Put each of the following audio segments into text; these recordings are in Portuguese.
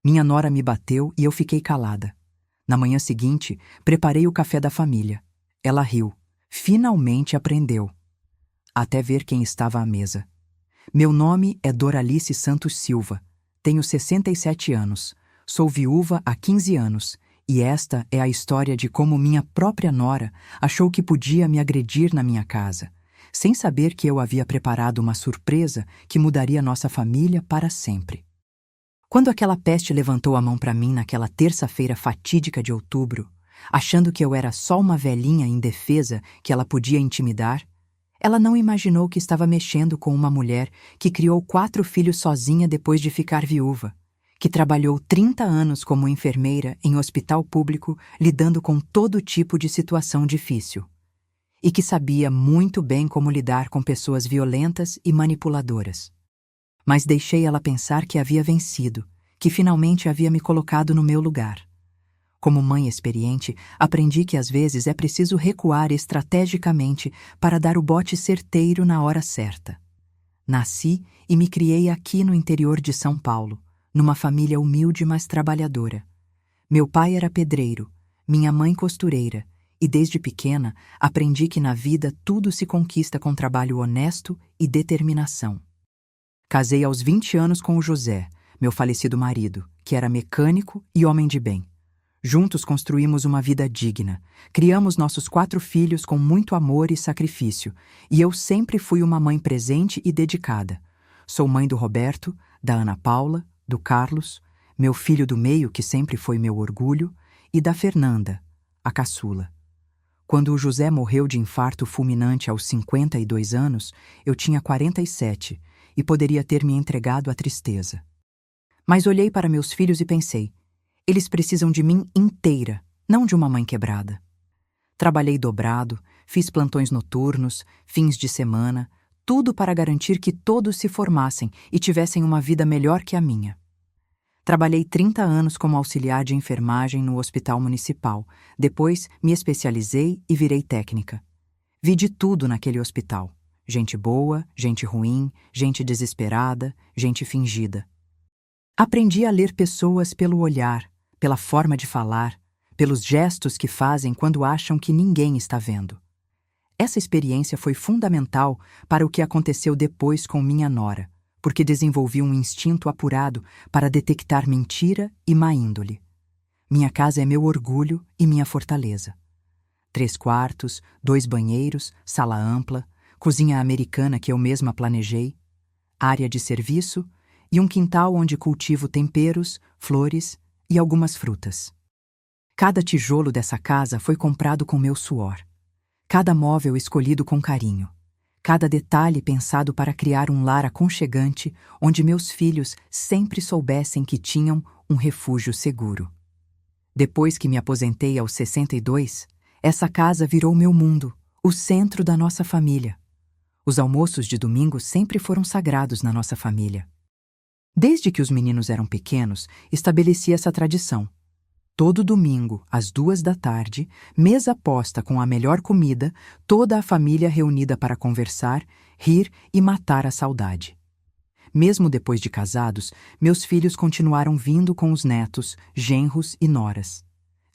Minha nora me bateu e eu fiquei calada. Na manhã seguinte, preparei o café da família. Ela riu. Finalmente aprendeu. Até ver quem estava à mesa. Meu nome é Doralice Santos Silva. Tenho 67 anos. Sou viúva há 15 anos. E esta é a história de como minha própria nora achou que podia me agredir na minha casa, sem saber que eu havia preparado uma surpresa que mudaria nossa família para sempre. Quando aquela peste levantou a mão para mim naquela terça-feira fatídica de outubro, achando que eu era só uma velhinha indefesa que ela podia intimidar, ela não imaginou que estava mexendo com uma mulher que criou 4 filhos sozinha depois de ficar viúva, que trabalhou 30 anos como enfermeira em hospital público lidando com todo tipo de situação difícil, e que sabia muito bem como lidar com pessoas violentas e manipuladoras. Mas deixei ela pensar que havia vencido, que finalmente havia me colocado no meu lugar. Como mãe experiente, aprendi que às vezes é preciso recuar estrategicamente para dar o bote certeiro na hora certa. Nasci e me criei aqui no interior de São Paulo, numa família humilde mas trabalhadora. Meu pai era pedreiro, minha mãe costureira, e desde pequena aprendi que na vida tudo se conquista com trabalho honesto e determinação. Casei aos 20 anos com o José, meu falecido marido, que era mecânico e homem de bem. Juntos construímos uma vida digna, criamos nossos 4 filhos com muito amor e sacrifício, e eu sempre fui uma mãe presente e dedicada. Sou mãe do Roberto, da Ana Paula, do Carlos, meu filho do meio, que sempre foi meu orgulho, e da Fernanda, a caçula. Quando o José morreu de infarto fulminante aos 52 anos, eu tinha 47 e poderia ter me entregado à tristeza. Mas olhei para meus filhos e pensei, eles precisam de mim inteira, não de uma mãe quebrada. Trabalhei dobrado, fiz plantões noturnos, fins de semana, tudo para garantir que todos se formassem e tivessem uma vida melhor que a minha. Trabalhei 30 anos como auxiliar de enfermagem no hospital municipal. Depois, me especializei e virei técnica. Vi de tudo naquele hospital. Gente boa, gente ruim, gente desesperada, gente fingida. Aprendi a ler pessoas pelo olhar, pela forma de falar, pelos gestos que fazem quando acham que ninguém está vendo. Essa experiência foi fundamental para o que aconteceu depois com minha nora, porque desenvolvi um instinto apurado para detectar mentira e má índole. Minha casa é meu orgulho e minha fortaleza. 3 quartos, 2 banheiros, sala ampla, cozinha americana que eu mesma planejei, área de serviço e um quintal onde cultivo temperos, flores e algumas frutas. Cada tijolo dessa casa foi comprado com meu suor. Cada móvel escolhido com carinho. Cada detalhe pensado para criar um lar aconchegante onde meus filhos sempre soubessem que tinham um refúgio seguro. Depois que me aposentei aos 62, essa casa virou meu mundo, o centro da nossa família. Os almoços de domingo sempre foram sagrados na nossa família. Desde que os meninos eram pequenos, estabeleci essa tradição. Todo domingo, às 2 da tarde, mesa posta com a melhor comida, toda a família reunida para conversar, rir e matar a saudade. Mesmo depois de casados, meus filhos continuaram vindo com os netos, genros e noras.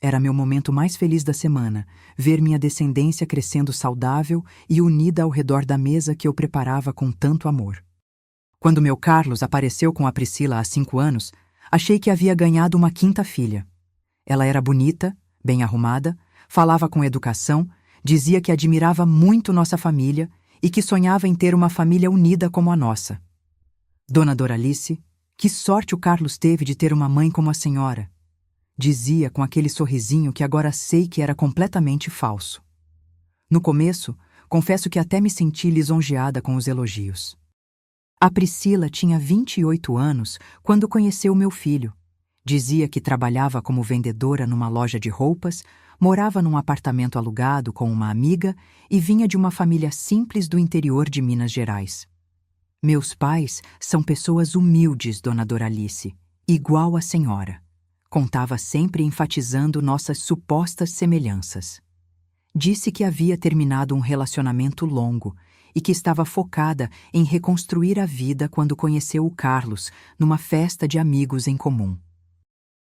Era meu momento mais feliz da semana, ver minha descendência crescendo saudável e unida ao redor da mesa que eu preparava com tanto amor. Quando meu Carlos apareceu com a Priscila há 5 anos, achei que havia ganhado uma 5ª filha. Ela era bonita, bem arrumada, falava com educação, dizia que admirava muito nossa família e que sonhava em ter uma família unida como a nossa. Dona Doralice, que sorte o Carlos teve de ter uma mãe como a senhora, dizia com aquele sorrisinho que agora sei que era completamente falso. No começo, confesso que até me senti lisonjeada com os elogios. A Priscila tinha 28 anos quando conheceu meu filho. Dizia que trabalhava como vendedora numa loja de roupas, morava num apartamento alugado com uma amiga e vinha de uma família simples do interior de Minas Gerais. Meus pais são pessoas humildes, Dona Doralice, igual a senhora. Contava sempre enfatizando nossas supostas semelhanças. Disse que havia terminado um relacionamento longo e que estava focada em reconstruir a vida quando conheceu o Carlos numa festa de amigos em comum.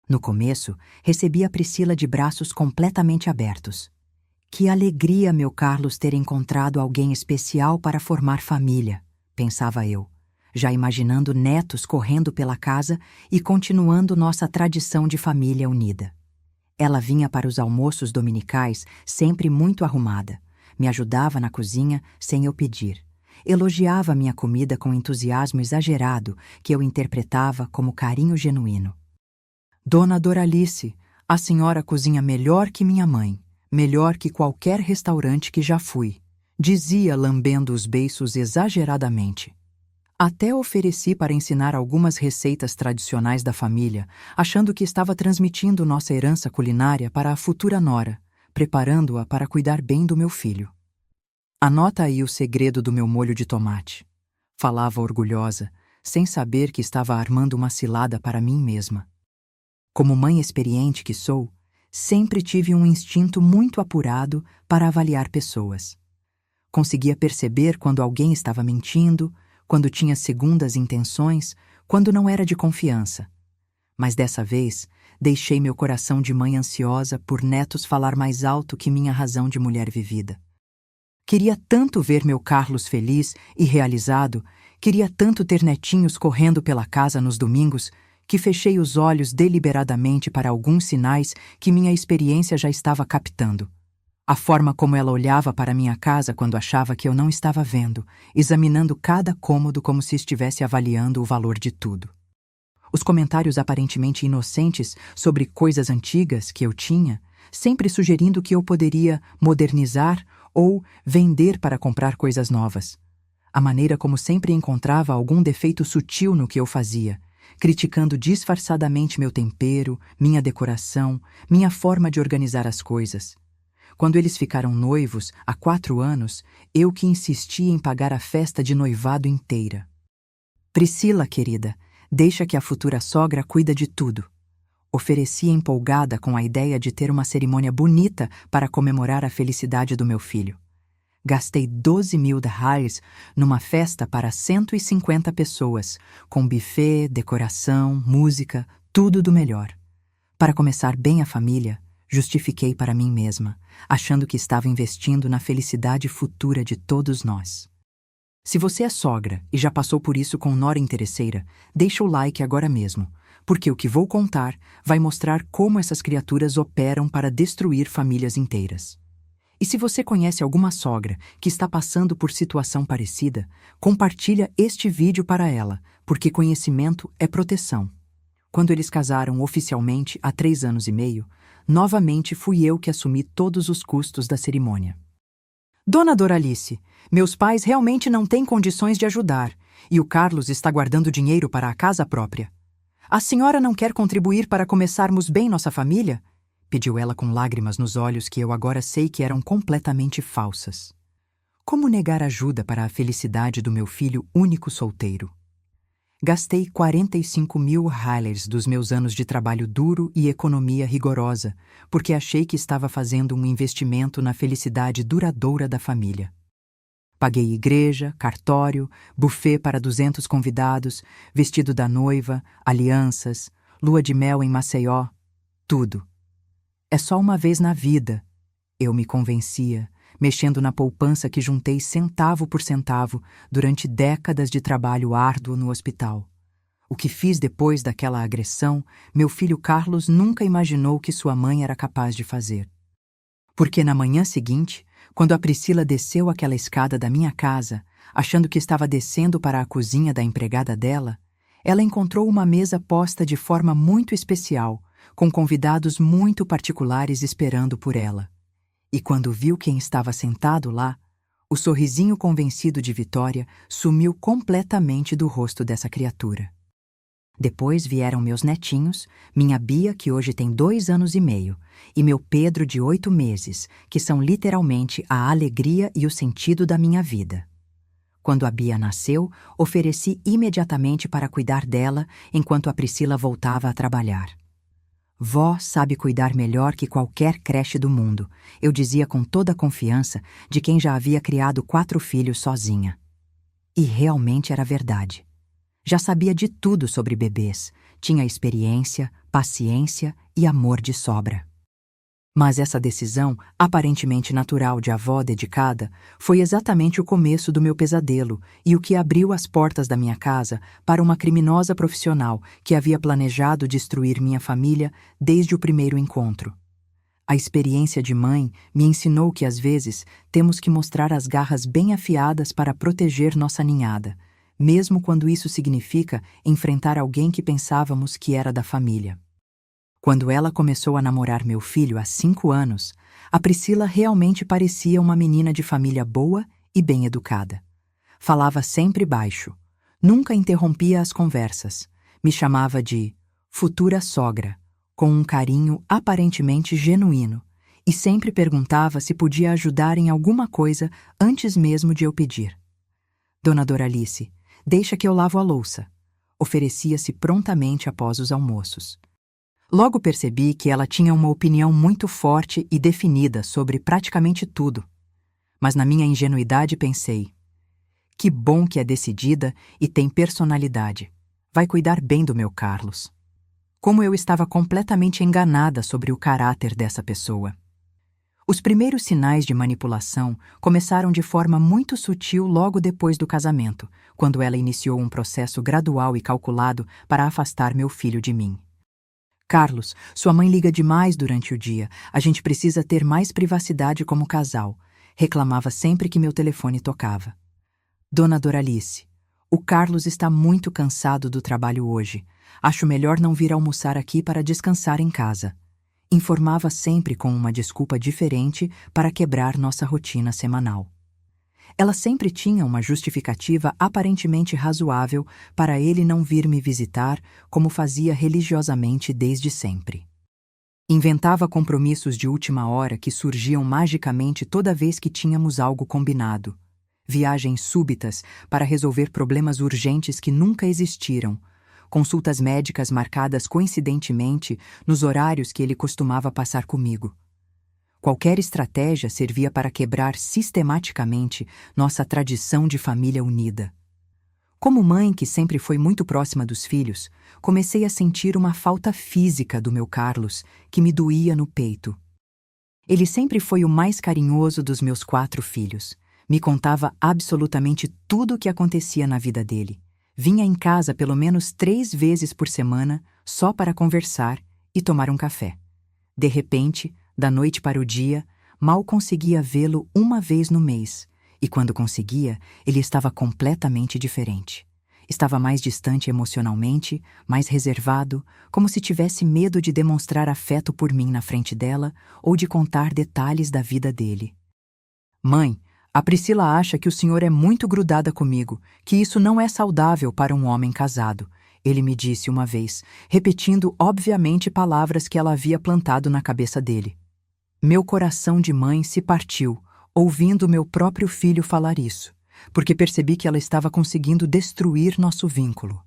No começo, recebi a Priscila de braços completamente abertos. Que alegria, meu Carlos, ter encontrado alguém especial para formar família, pensava eu, já imaginando netos correndo pela casa e continuando nossa tradição de família unida. Ela vinha para os almoços dominicais sempre muito arrumada, me ajudava na cozinha sem eu pedir. Elogiava minha comida com entusiasmo exagerado que eu interpretava como carinho genuíno. Dona Doralice, a senhora cozinha melhor que minha mãe, melhor que qualquer restaurante que já fui, dizia lambendo os beiços exageradamente. Até ofereci para ensinar algumas receitas tradicionais da família, achando que estava transmitindo nossa herança culinária para a futura nora, preparando-a para cuidar bem do meu filho. Anota aí o segredo do meu molho de tomate. Falava orgulhosa, sem saber que estava armando uma cilada para mim mesma. Como mãe experiente que sou, sempre tive um instinto muito apurado para avaliar pessoas. Conseguia perceber quando alguém estava mentindo, quando tinha segundas intenções, quando não era de confiança. Mas dessa vez, deixei meu coração de mãe ansiosa por netos falar mais alto que minha razão de mulher vivida. Queria tanto ver meu Carlos feliz e realizado, queria tanto ter netinhos correndo pela casa nos domingos, que fechei os olhos deliberadamente para alguns sinais que minha experiência já estava captando. A forma como ela olhava para minha casa quando achava que eu não estava vendo, examinando cada cômodo como se estivesse avaliando o valor de tudo. Os comentários aparentemente inocentes sobre coisas antigas que eu tinha, sempre sugerindo que eu poderia modernizar ou vender para comprar coisas novas. A maneira como sempre encontrava algum defeito sutil no que eu fazia, criticando disfarçadamente meu tempero, minha decoração, minha forma de organizar as coisas. Quando eles ficaram noivos, há 4 anos, eu que insisti em pagar a festa de noivado inteira. Priscila, querida, deixa que a futura sogra cuida de tudo. Ofereci empolgada com a ideia de ter uma cerimônia bonita para comemorar a felicidade do meu filho. Gastei 12.000 reais numa festa para 150 pessoas, com buffet, decoração, música, tudo do melhor. Para começar bem a família, justifiquei para mim mesma, achando que estava investindo na felicidade futura de todos nós. Se você é sogra e já passou por isso com nora interesseira, deixa o like agora mesmo, porque o que vou contar vai mostrar como essas criaturas operam para destruir famílias inteiras. E se você conhece alguma sogra que está passando por situação parecida, compartilha este vídeo para ela, porque conhecimento é proteção. Quando eles casaram oficialmente há 3 anos e meio, novamente fui eu que assumi todos os custos da cerimônia. Dona Doralice, meus pais realmente não têm condições de ajudar, e o Carlos está guardando dinheiro para a casa própria. A senhora não quer contribuir para começarmos bem nossa família? Pediu ela com lágrimas nos olhos que eu agora sei que eram completamente falsas. Como negar ajuda para a felicidade do meu filho único solteiro? Gastei 45.000 reais dos meus anos de trabalho duro e economia rigorosa, porque achei que estava fazendo um investimento na felicidade duradoura da família. Paguei igreja, cartório, buffet para 200 convidados, vestido da noiva, alianças, lua de mel em Maceió, tudo. É só uma vez na vida, eu me convencia, mexendo na poupança que juntei centavo por centavo durante décadas de trabalho árduo no hospital. O que fiz depois daquela agressão, meu filho Carlos nunca imaginou que sua mãe era capaz de fazer. Porque na manhã seguinte, quando a Priscila desceu aquela escada da minha casa, achando que estava descendo para a cozinha da empregada dela, ela encontrou uma mesa posta de forma muito especial, com convidados muito particulares esperando por ela. E quando viu quem estava sentado lá, o sorrisinho convencido de vitória sumiu completamente do rosto dessa criatura. Depois vieram meus netinhos, minha Bia, que hoje tem 2 anos e meio, e meu Pedro, de 8 meses, que são literalmente a alegria e o sentido da minha vida. Quando a Bia nasceu, ofereci imediatamente para cuidar dela enquanto a Priscila voltava a trabalhar. Vó sabe cuidar melhor que qualquer creche do mundo, eu dizia com toda a confiança de quem já havia criado 4 filhos sozinha. E realmente era verdade. Já sabia de tudo sobre bebês, Tinha experiência, paciência e amor de sobra. Mas essa decisão, aparentemente natural de avó dedicada, foi exatamente o começo do meu pesadelo e o que abriu as portas da minha casa para uma criminosa profissional que havia planejado destruir minha família desde o primeiro encontro. A experiência de mãe me ensinou que, às vezes, temos que mostrar as garras bem afiadas para proteger nossa ninhada, mesmo quando isso significa enfrentar alguém que pensávamos que era da família. Quando ela começou a namorar meu filho há 5 anos, a Priscila realmente parecia uma menina de família boa e bem educada. Falava sempre baixo, nunca interrompia as conversas, me chamava de futura sogra, com um carinho aparentemente genuíno, e sempre perguntava se podia ajudar em alguma coisa antes mesmo de eu pedir. Dona Doralice, deixa que eu lavo a louça. Oferecia-se prontamente após os almoços. Logo percebi que ela tinha uma opinião muito forte e definida sobre praticamente tudo. Mas na minha ingenuidade pensei, que bom que é decidida e tem personalidade. Vai cuidar bem do meu Carlos. Como eu estava completamente enganada sobre o caráter dessa pessoa. Os primeiros sinais de manipulação começaram de forma muito sutil logo depois do casamento, quando ela iniciou um processo gradual e calculado para afastar meu filho de mim. Carlos, sua mãe liga demais durante o dia. A gente precisa ter mais privacidade como casal. Reclamava sempre que meu telefone tocava. Dona Doralice, o Carlos está muito cansado do trabalho hoje. Acho melhor não vir almoçar aqui para descansar em casa. Informava sempre com uma desculpa diferente para quebrar nossa rotina semanal. Ela sempre tinha uma justificativa aparentemente razoável para ele não vir me visitar, como fazia religiosamente desde sempre. Inventava compromissos de última hora que surgiam magicamente toda vez que tínhamos algo combinado. Viagens súbitas para resolver problemas urgentes que nunca existiram. Consultas médicas marcadas coincidentemente nos horários que ele costumava passar comigo. Qualquer estratégia servia para quebrar sistematicamente nossa tradição de família unida. Como mãe que sempre foi muito próxima dos filhos, comecei a sentir uma falta física do meu Carlos, que me doía no peito. Ele sempre foi o mais carinhoso dos meus 4 filhos. Me contava absolutamente tudo o que acontecia na vida dele. Vinha em casa pelo menos 3 vezes por semana, só para conversar e tomar um café. De repente, da noite para o dia, mal conseguia vê-lo uma vez no mês, e quando conseguia, ele estava completamente diferente. Estava mais distante emocionalmente, mais reservado, como se tivesse medo de demonstrar afeto por mim na frente dela ou de contar detalhes da vida dele. Mãe, a Priscila acha que o senhor é muito grudada comigo, que isso não é saudável para um homem casado. Ele me disse uma vez, repetindo obviamente palavras que ela havia plantado na cabeça dele. Meu coração de mãe se partiu, ouvindo meu próprio filho falar isso, porque percebi que ela estava conseguindo destruir nosso vínculo.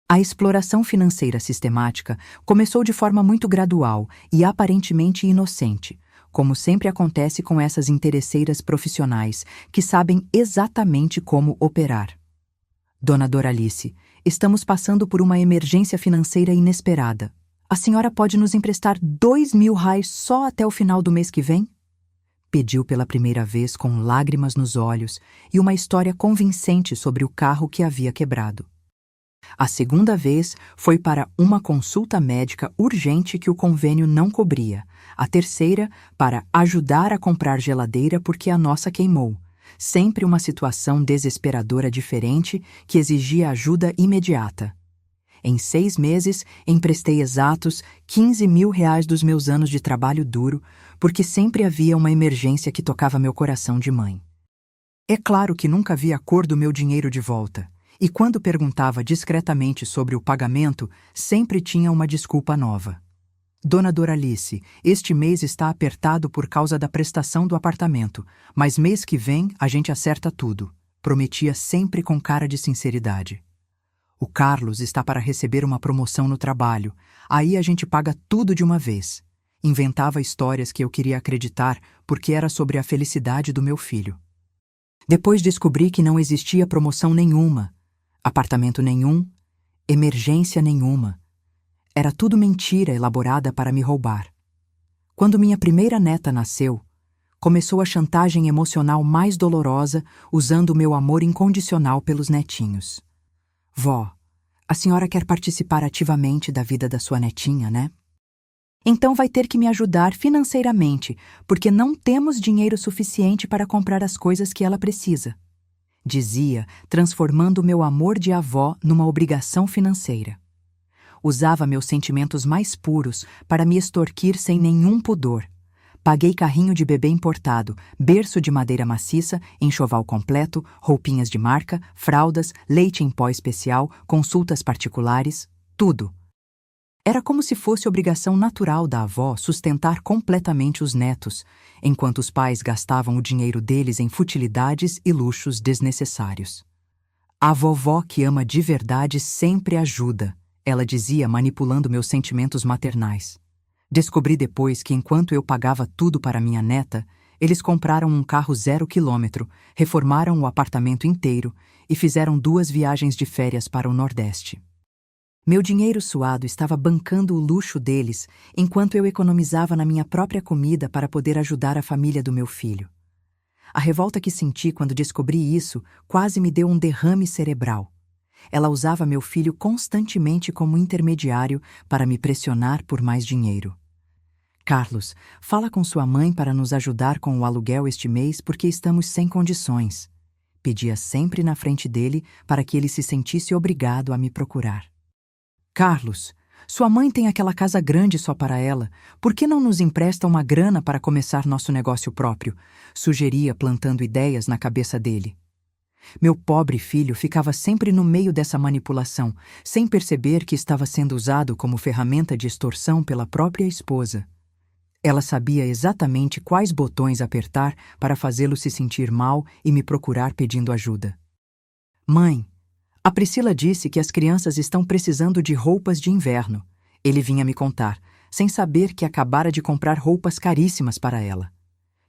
A exploração financeira sistemática começou de forma muito gradual e aparentemente inocente, como sempre acontece com essas interesseiras profissionais que sabem exatamente como operar. Dona Doralice, estamos passando por uma emergência financeira inesperada. A senhora pode nos emprestar 2.000 reais só até o final do mês que vem? Pediu pela primeira vez com lágrimas nos olhos e uma história convincente sobre o carro que havia quebrado. A segunda vez foi para uma consulta médica urgente que o convênio não cobria. A terceira, para ajudar a comprar geladeira porque a nossa queimou. Sempre uma situação desesperadora diferente que exigia ajuda imediata. Em 6 meses, emprestei exatos 15.000 reais dos meus anos de trabalho duro, porque sempre havia uma emergência que tocava meu coração de mãe. É claro que nunca vi a cor do meu dinheiro de volta, e quando perguntava discretamente sobre o pagamento, sempre tinha uma desculpa nova. Dona Doralice, este mês está apertado por causa da prestação do apartamento, mas mês que vem a gente acerta tudo, prometia sempre com cara de sinceridade. O Carlos está para receber uma promoção no trabalho, aí a gente paga tudo de uma vez. Inventava histórias que eu queria acreditar porque era sobre a felicidade do meu filho. Depois descobri que não existia promoção nenhuma, apartamento nenhum, emergência nenhuma. Era tudo mentira elaborada para me roubar. Quando minha primeira neta nasceu, começou a chantagem emocional mais dolorosa usando o meu amor incondicional pelos netinhos. Vó, a senhora quer participar ativamente da vida da sua netinha, né? Então vai ter que me ajudar financeiramente, porque não temos dinheiro suficiente para comprar as coisas que ela precisa. Dizia, transformando meu amor de avó numa obrigação financeira. Usava meus sentimentos mais puros para me extorquir sem nenhum pudor. Paguei carrinho de bebê importado, berço de madeira maciça, enxoval completo, roupinhas de marca, fraldas, leite em pó especial, consultas particulares, tudo. Era como se fosse obrigação natural da avó sustentar completamente os netos, enquanto os pais gastavam o dinheiro deles em futilidades e luxos desnecessários. A vovó que ama de verdade sempre ajuda, ela dizia manipulando meus sentimentos maternais. Descobri depois que enquanto eu pagava tudo para minha neta, eles compraram um carro 0 quilômetro, reformaram o apartamento inteiro e fizeram 2 viagens de férias para o Nordeste. Meu dinheiro suado estava bancando o luxo deles, enquanto eu economizava na minha própria comida para poder ajudar a família do meu filho. A revolta que senti quando descobri isso quase me deu um derrame cerebral. Ela usava meu filho constantemente como intermediário para me pressionar por mais dinheiro. Carlos, fala com sua mãe para nos ajudar com o aluguel este mês porque estamos sem condições. Pedia sempre na frente dele para que ele se sentisse obrigado a me procurar. Carlos, sua mãe tem aquela casa grande só para ela. Por que não nos empresta uma grana para começar nosso negócio próprio? Sugeria, plantando ideias na cabeça dele. Meu pobre filho ficava sempre no meio dessa manipulação, sem perceber que estava sendo usado como ferramenta de extorsão pela própria esposa. Ela sabia exatamente quais botões apertar para fazê-lo se sentir mal e me procurar pedindo ajuda. Mãe, a Priscila disse que as crianças estão precisando de roupas de inverno. Ele vinha me contar, sem saber que acabara de comprar roupas caríssimas para ela.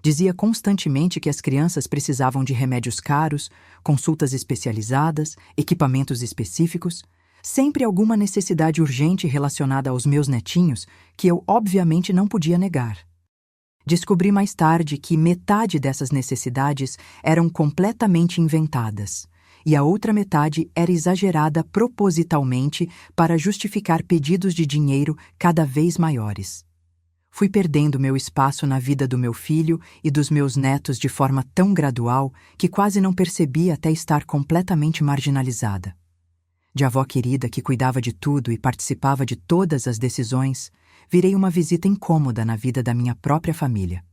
Dizia constantemente que as crianças precisavam de remédios caros, consultas especializadas, equipamentos específicos, sempre alguma necessidade urgente relacionada aos meus netinhos que eu obviamente não podia negar. Descobri mais tarde que metade dessas necessidades eram completamente inventadas, e a outra metade era exagerada propositalmente para justificar pedidos de dinheiro cada vez maiores. Fui perdendo meu espaço na vida do meu filho e dos meus netos de forma tão gradual que quase não percebi até estar completamente marginalizada. De avó querida que cuidava de tudo e participava de todas as decisões, virei uma visita incômoda na vida da minha própria família.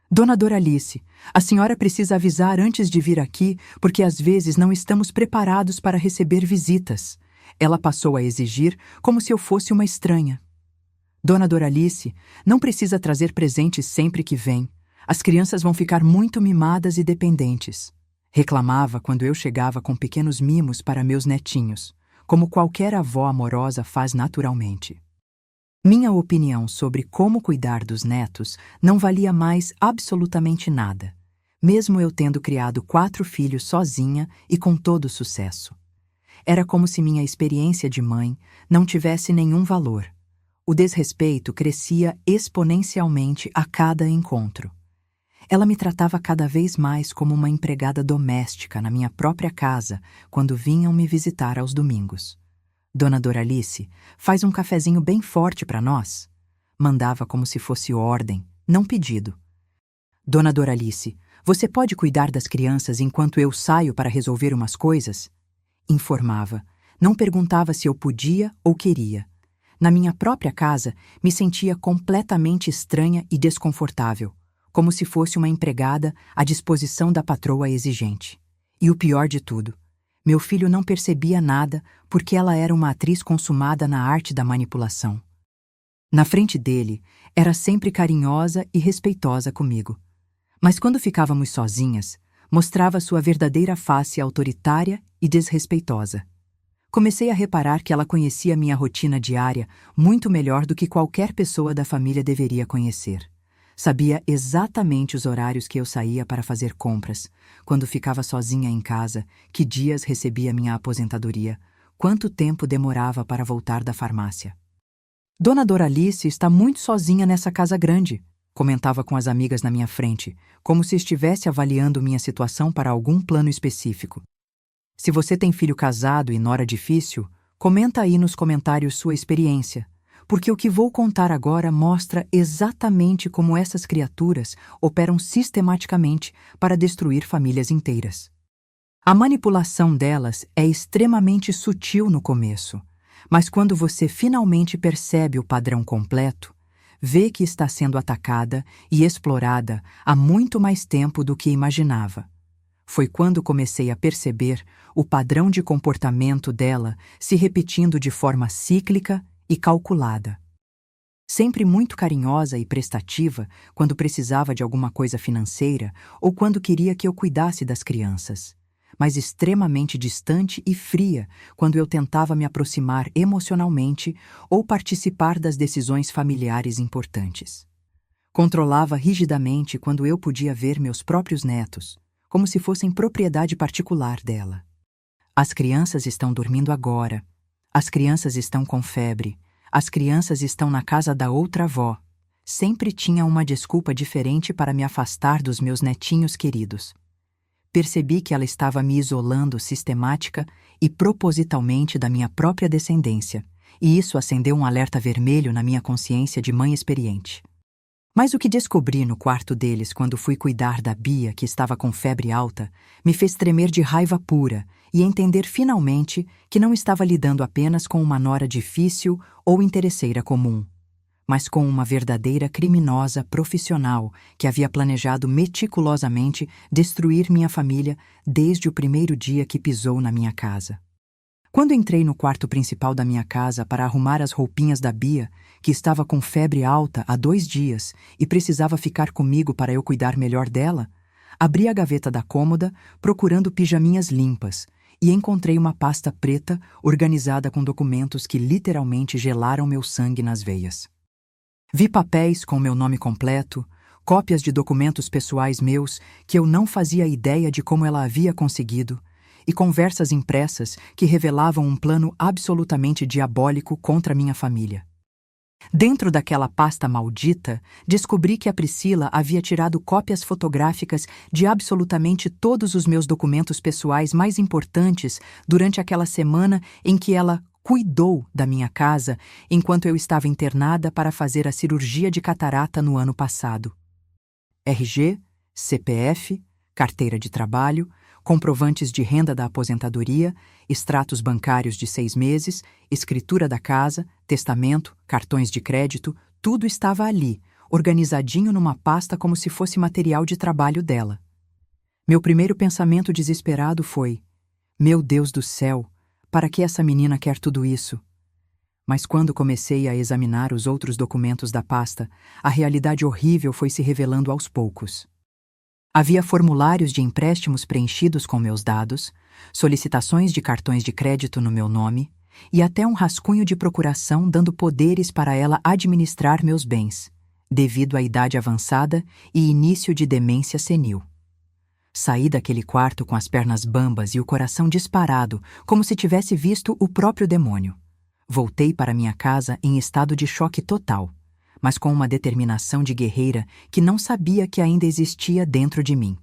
Dona Doralice, a senhora precisa avisar antes de vir aqui, porque às vezes não estamos preparados para receber visitas. Ela passou a exigir como se eu fosse uma estranha. Dona Doralice, não precisa trazer presentes sempre que vem. As crianças vão ficar muito mimadas e dependentes. Reclamava quando eu chegava com pequenos mimos para meus netinhos, como qualquer avó amorosa faz naturalmente. Minha opinião sobre como cuidar dos netos não valia mais absolutamente nada, mesmo eu tendo criado 4 filhos sozinha e com todo sucesso. Era como se minha experiência de mãe não tivesse nenhum valor. O desrespeito crescia exponencialmente a cada encontro. Ela me tratava cada vez mais como uma empregada doméstica na minha própria casa quando vinham me visitar aos domingos. Dona Doralice, faz um cafezinho bem forte para nós. Mandava como se fosse ordem, não pedido. Dona Doralice, você pode cuidar das crianças enquanto eu saio para resolver umas coisas? Informava. Não perguntava se eu podia ou queria. Na minha própria casa, me sentia completamente estranha e desconfortável, como se fosse uma empregada à disposição da patroa exigente. E o pior de tudo, meu filho não percebia nada porque ela era uma atriz consumada na arte da manipulação. Na frente dele, era sempre carinhosa e respeitosa comigo. Mas quando ficávamos sozinhas, mostrava sua verdadeira face autoritária e desrespeitosa. Comecei a reparar que ela conhecia minha rotina diária muito melhor do que qualquer pessoa da família deveria conhecer. Sabia exatamente os horários que eu saía para fazer compras, quando ficava sozinha em casa, que dias recebia minha aposentadoria, quanto tempo demorava para voltar da farmácia. Dona Doralice está muito sozinha nessa casa grande, comentava com as amigas na minha frente, como se estivesse avaliando minha situação para algum plano específico. Se você tem filho casado e nora difícil, comenta aí nos comentários sua experiência, porque o que vou contar agora mostra exatamente como essas criaturas operam sistematicamente para destruir famílias inteiras. A manipulação delas é extremamente sutil no começo, mas quando você finalmente percebe o padrão completo, vê que está sendo atacada e explorada há muito mais tempo do que imaginava. Foi quando comecei a perceber o padrão de comportamento dela se repetindo de forma cíclica e calculada. Sempre muito carinhosa e prestativa quando precisava de alguma coisa financeira ou quando queria que eu cuidasse das crianças, mas extremamente distante e fria quando eu tentava me aproximar emocionalmente ou participar das decisões familiares importantes. Controlava rigidamente quando eu podia ver meus próprios netos, como se fossem propriedade particular dela. As crianças estão dormindo agora. As crianças estão com febre. As crianças estão na casa da outra avó. Sempre tinha uma desculpa diferente para me afastar dos meus netinhos queridos. Percebi que ela estava me isolando sistemática e propositalmente da minha própria descendência, e isso acendeu um alerta vermelho na minha consciência de mãe experiente. Mas o que descobri no quarto deles quando fui cuidar da Bia, que estava com febre alta, me fez tremer de raiva pura e entender finalmente que não estava lidando apenas com uma nora difícil ou interesseira comum, mas com uma verdadeira criminosa profissional que havia planejado meticulosamente destruir minha família desde o primeiro dia que pisou na minha casa. Quando entrei no quarto principal da minha casa para arrumar as roupinhas da Bia, que estava com febre alta há 2 dias e precisava ficar comigo para eu cuidar melhor dela, abri a gaveta da cômoda procurando pijaminhas limpas e encontrei uma pasta preta organizada com documentos que literalmente gelaram meu sangue nas veias. Vi papéis com meu nome completo, cópias de documentos pessoais meus que eu não fazia ideia de como ela havia conseguido, e conversas impressas que revelavam um plano absolutamente diabólico contra minha família. Dentro daquela pasta maldita, descobri que a Priscila havia tirado cópias fotográficas de absolutamente todos os meus documentos pessoais mais importantes durante aquela semana em que ela cuidou da minha casa enquanto eu estava internada para fazer a cirurgia de catarata no ano passado. RG, CPF, carteira de trabalho, comprovantes de renda da aposentadoria, extratos bancários de 6 meses, escritura da casa, testamento, cartões de crédito, tudo estava ali, organizadinho numa pasta como se fosse material de trabalho dela. Meu primeiro pensamento desesperado foi: meu Deus do céu, para que essa menina quer tudo isso? Mas quando comecei a examinar os outros documentos da pasta, a realidade horrível foi se revelando aos poucos. Havia formulários de empréstimos preenchidos com meus dados, solicitações de cartões de crédito no meu nome e até um rascunho de procuração dando poderes para ela administrar meus bens, devido à idade avançada e início de demência senil. Saí daquele quarto com as pernas bambas e o coração disparado, como se tivesse visto o próprio demônio. Voltei para minha casa em estado de choque total, mas com uma determinação de guerreira que não sabia que ainda existia dentro de mim.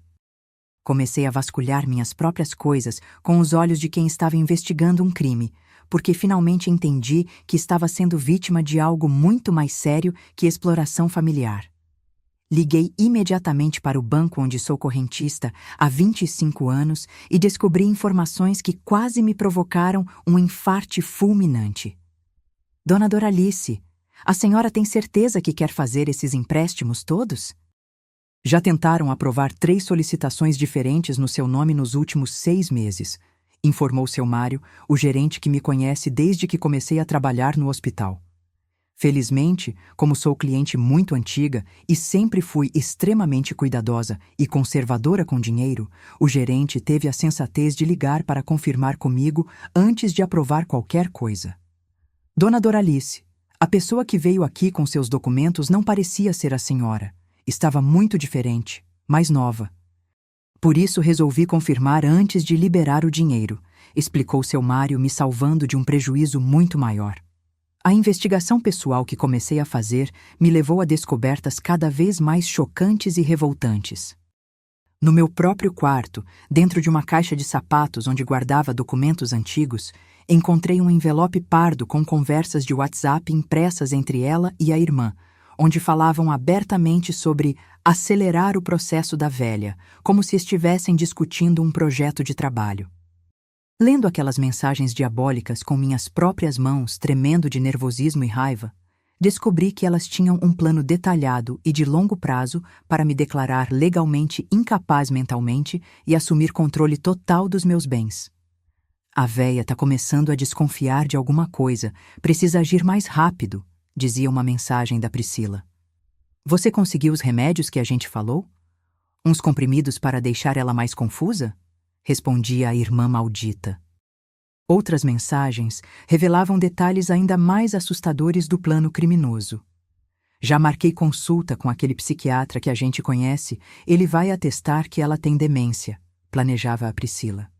Comecei a vasculhar minhas próprias coisas com os olhos de quem estava investigando um crime, porque finalmente entendi que estava sendo vítima de algo muito mais sério que exploração familiar. Liguei imediatamente para o banco onde sou correntista há 25 anos e descobri informações que quase me provocaram um infarte fulminante. Dona Doralice, a senhora tem certeza que quer fazer esses empréstimos todos? Já tentaram aprovar 3 solicitações diferentes no seu nome nos últimos 6 meses, informou seu Mário, o gerente que me conhece desde que comecei a trabalhar no hospital. Felizmente, como sou cliente muito antiga e sempre fui extremamente cuidadosa e conservadora com dinheiro, o gerente teve a sensatez de ligar para confirmar comigo antes de aprovar qualquer coisa. Dona Doralice, a pessoa que veio aqui com seus documentos não parecia ser a senhora. Estava muito diferente, mais nova. Por isso resolvi confirmar antes de liberar o dinheiro, explicou seu Mário, me salvando de um prejuízo muito maior. A investigação pessoal que comecei a fazer me levou a descobertas cada vez mais chocantes e revoltantes. No meu próprio quarto, dentro de uma caixa de sapatos onde guardava documentos antigos, encontrei um envelope pardo com conversas de WhatsApp impressas entre ela e a irmã, onde falavam abertamente sobre acelerar o processo da velha, como se estivessem discutindo um projeto de trabalho. Lendo aquelas mensagens diabólicas com minhas próprias mãos tremendo de nervosismo e raiva, descobri que elas tinham um plano detalhado e de longo prazo para me declarar legalmente incapaz mentalmente e assumir controle total dos meus bens. A véia tá começando a desconfiar de alguma coisa, precisa agir mais rápido, dizia uma mensagem da Priscila. Você conseguiu os remédios que a gente falou? Uns comprimidos para deixar ela mais confusa? Respondia a irmã maldita. Outras mensagens revelavam detalhes ainda mais assustadores do plano criminoso. Já marquei consulta com aquele psiquiatra que a gente conhece, ele vai atestar que ela tem demência, planejava a Priscila.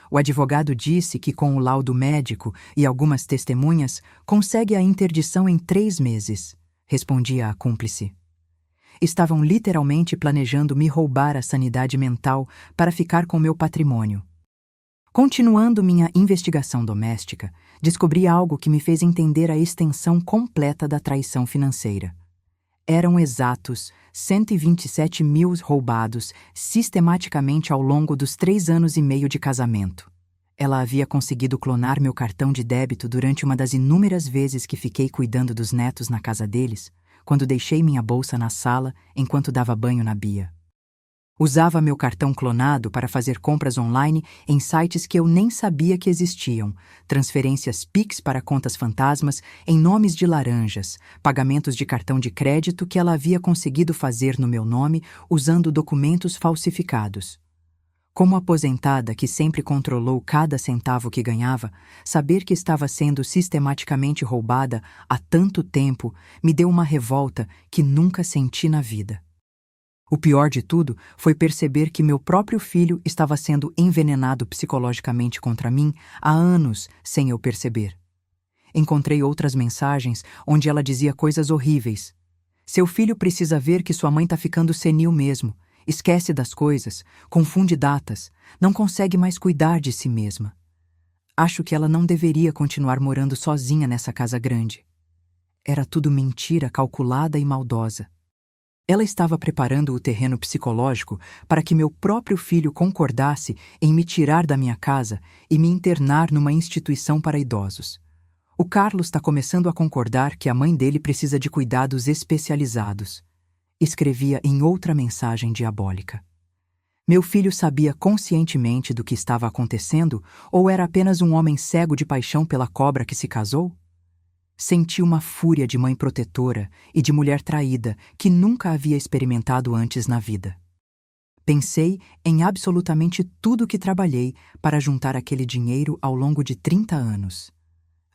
O advogado disse que com o laudo médico e algumas testemunhas consegue a interdição em 3 meses, respondia a cúmplice. Estavam literalmente planejando me roubar a sanidade mental para ficar com meu patrimônio. Continuando minha investigação doméstica, descobri algo que me fez entender a extensão completa da traição financeira. Eram exatos 127 mil roubados sistematicamente ao longo dos 3 anos e meio de casamento. Ela havia conseguido clonar meu cartão de débito durante uma das inúmeras vezes que fiquei cuidando dos netos na casa deles, quando deixei minha bolsa na sala enquanto dava banho na Bia. Usava meu cartão clonado para fazer compras online em sites que eu nem sabia que existiam, transferências Pix para contas fantasmas em nomes de laranjas, pagamentos de cartão de crédito que ela havia conseguido fazer no meu nome usando documentos falsificados. Como aposentada que sempre controlou cada centavo que ganhava, saber que estava sendo sistematicamente roubada há tanto tempo me deu uma revolta que nunca senti na vida. O pior de tudo foi perceber que meu próprio filho estava sendo envenenado psicologicamente contra mim há anos sem eu perceber. Encontrei outras mensagens onde ela dizia coisas horríveis. Seu filho precisa ver que sua mãe está ficando senil mesmo. Esquece das coisas, confunde datas, não consegue mais cuidar de si mesma. Acho que ela não deveria continuar morando sozinha nessa casa grande. Era tudo mentira calculada e maldosa. Ela estava preparando o terreno psicológico para que meu próprio filho concordasse em me tirar da minha casa e me internar numa instituição para idosos. O Carlos está começando a concordar que a mãe dele precisa de cuidados especializados. Escrevia em outra mensagem diabólica. Meu filho sabia conscientemente do que estava acontecendo ou era apenas um homem cego de paixão pela cobra que se casou? Senti uma fúria de mãe protetora e de mulher traída que nunca havia experimentado antes na vida. Pensei em absolutamente tudo que trabalhei para juntar aquele dinheiro ao longo de 30 anos.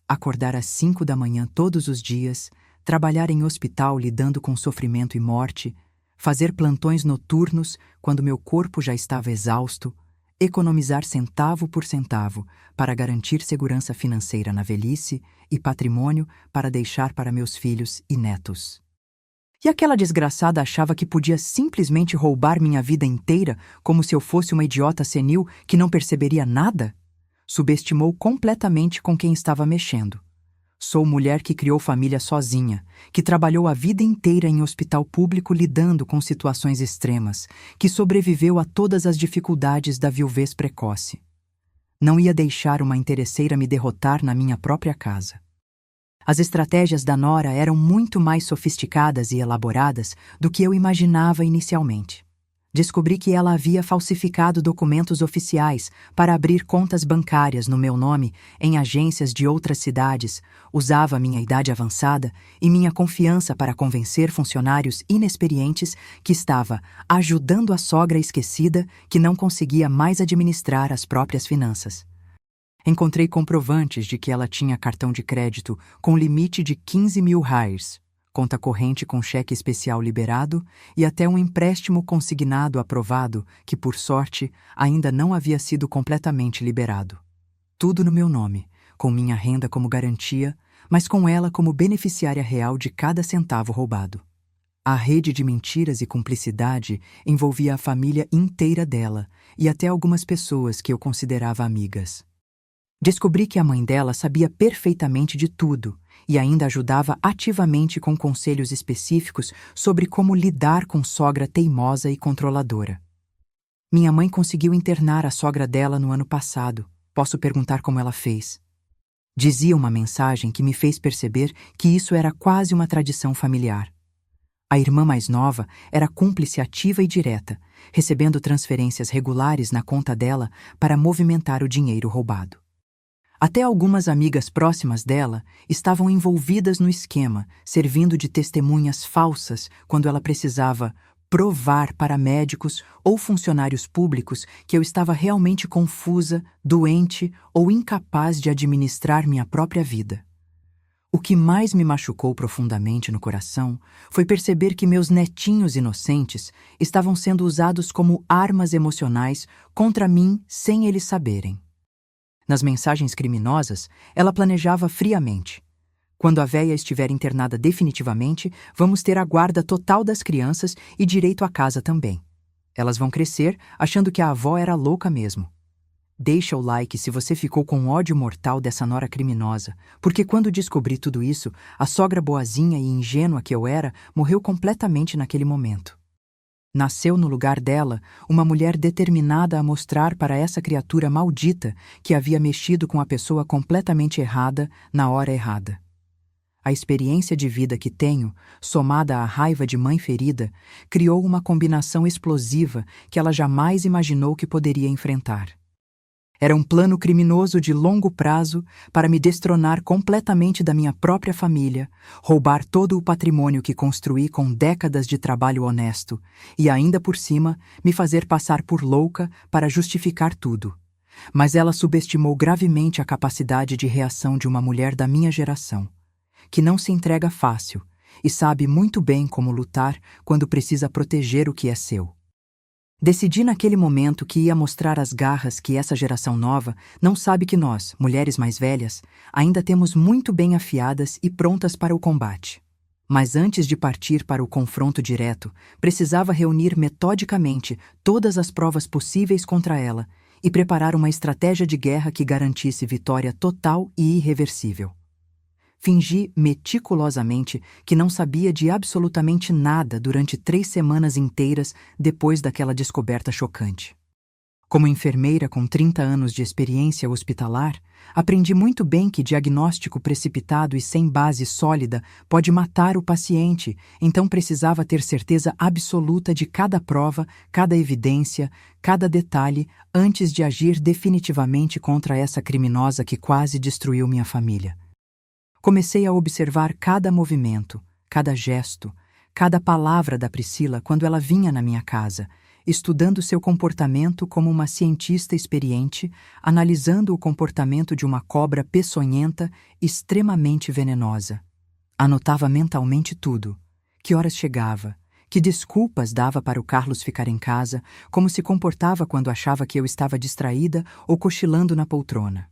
Acordar às 5 da manhã todos os dias, trabalhar em hospital lidando com sofrimento e morte, fazer plantões noturnos quando meu corpo já estava exausto, economizar centavo por centavo para garantir segurança financeira na velhice e patrimônio para deixar para meus filhos e netos. E aquela desgraçada achava que podia simplesmente roubar minha vida inteira como se eu fosse uma idiota senil que não perceberia nada? Subestimou completamente com quem estava mexendo. Sou mulher que criou família sozinha, que trabalhou a vida inteira em hospital público lidando com situações extremas, que sobreviveu a todas as dificuldades da viuvez precoce. Não ia deixar uma interesseira me derrotar na minha própria casa. As estratégias da Nora eram muito mais sofisticadas e elaboradas do que eu imaginava inicialmente. Descobri que ela havia falsificado documentos oficiais para abrir contas bancárias no meu nome em agências de outras cidades, usava minha idade avançada e minha confiança para convencer funcionários inexperientes que estava ajudando a sogra esquecida que não conseguia mais administrar as próprias finanças. Encontrei comprovantes de que ela tinha cartão de crédito com limite de 15 mil reais, conta corrente com cheque especial liberado e até um empréstimo consignado aprovado que, por sorte, ainda não havia sido completamente liberado. Tudo no meu nome, com minha renda como garantia, mas com ela como beneficiária real de cada centavo roubado. A rede de mentiras e cumplicidade envolvia a família inteira dela e até algumas pessoas que eu considerava amigas. Descobri que a mãe dela sabia perfeitamente de tudo e ainda ajudava ativamente com conselhos específicos sobre como lidar com sogra teimosa e controladora. Minha mãe conseguiu internar a sogra dela no ano passado. Posso perguntar como ela fez. Dizia uma mensagem que me fez perceber que isso era quase uma tradição familiar. A irmã mais nova era cúmplice ativa e direta, recebendo transferências regulares na conta dela para movimentar o dinheiro roubado. Até algumas amigas próximas dela estavam envolvidas no esquema, servindo de testemunhas falsas quando ela precisava provar para médicos ou funcionários públicos que eu estava realmente confusa, doente ou incapaz de administrar minha própria vida. O que mais me machucou profundamente no coração foi perceber que meus netinhos inocentes estavam sendo usados como armas emocionais contra mim sem eles saberem. Nas mensagens criminosas, ela planejava friamente. Quando a véia estiver internada definitivamente, vamos ter a guarda total das crianças e direito à casa também. Elas vão crescer achando que a avó era louca mesmo. Deixa o like se você ficou com ódio mortal dessa nora criminosa, porque quando descobri tudo isso, a sogra boazinha e ingênua que eu era morreu completamente naquele momento. Nasceu no lugar dela uma mulher determinada a mostrar para essa criatura maldita que havia mexido com a pessoa completamente errada na hora errada. A experiência de vida que tenho, somada à raiva de mãe ferida, criou uma combinação explosiva que ela jamais imaginou que poderia enfrentar. Era um plano criminoso de longo prazo para me destronar completamente da minha própria família, roubar todo o patrimônio que construí com décadas de trabalho honesto e, ainda por cima, me fazer passar por louca para justificar tudo. Mas ela subestimou gravemente a capacidade de reação de uma mulher da minha geração, que não se entrega fácil e sabe muito bem como lutar quando precisa proteger o que é seu. Decidi naquele momento que ia mostrar as garras que essa geração nova não sabe que nós, mulheres mais velhas, ainda temos muito bem afiadas e prontas para o combate. Mas antes de partir para o confronto direto, precisava reunir metodicamente todas as provas possíveis contra ela e preparar uma estratégia de guerra que garantisse vitória total e irreversível. Fingi meticulosamente que não sabia de absolutamente nada durante 3 semanas inteiras depois daquela descoberta chocante. Como enfermeira com 30 anos de experiência hospitalar, aprendi muito bem que diagnóstico precipitado e sem base sólida pode matar o paciente, então precisava ter certeza absoluta de cada prova, cada evidência, cada detalhe antes de agir definitivamente contra essa criminosa que quase destruiu minha família. Comecei a observar cada movimento, cada gesto, cada palavra da Priscila quando ela vinha na minha casa, estudando seu comportamento como uma cientista experiente, analisando o comportamento de uma cobra peçonhenta extremamente venenosa. Anotava mentalmente tudo: que horas chegava, que desculpas dava para o Carlos ficar em casa, como se comportava quando achava que eu estava distraída ou cochilando na poltrona.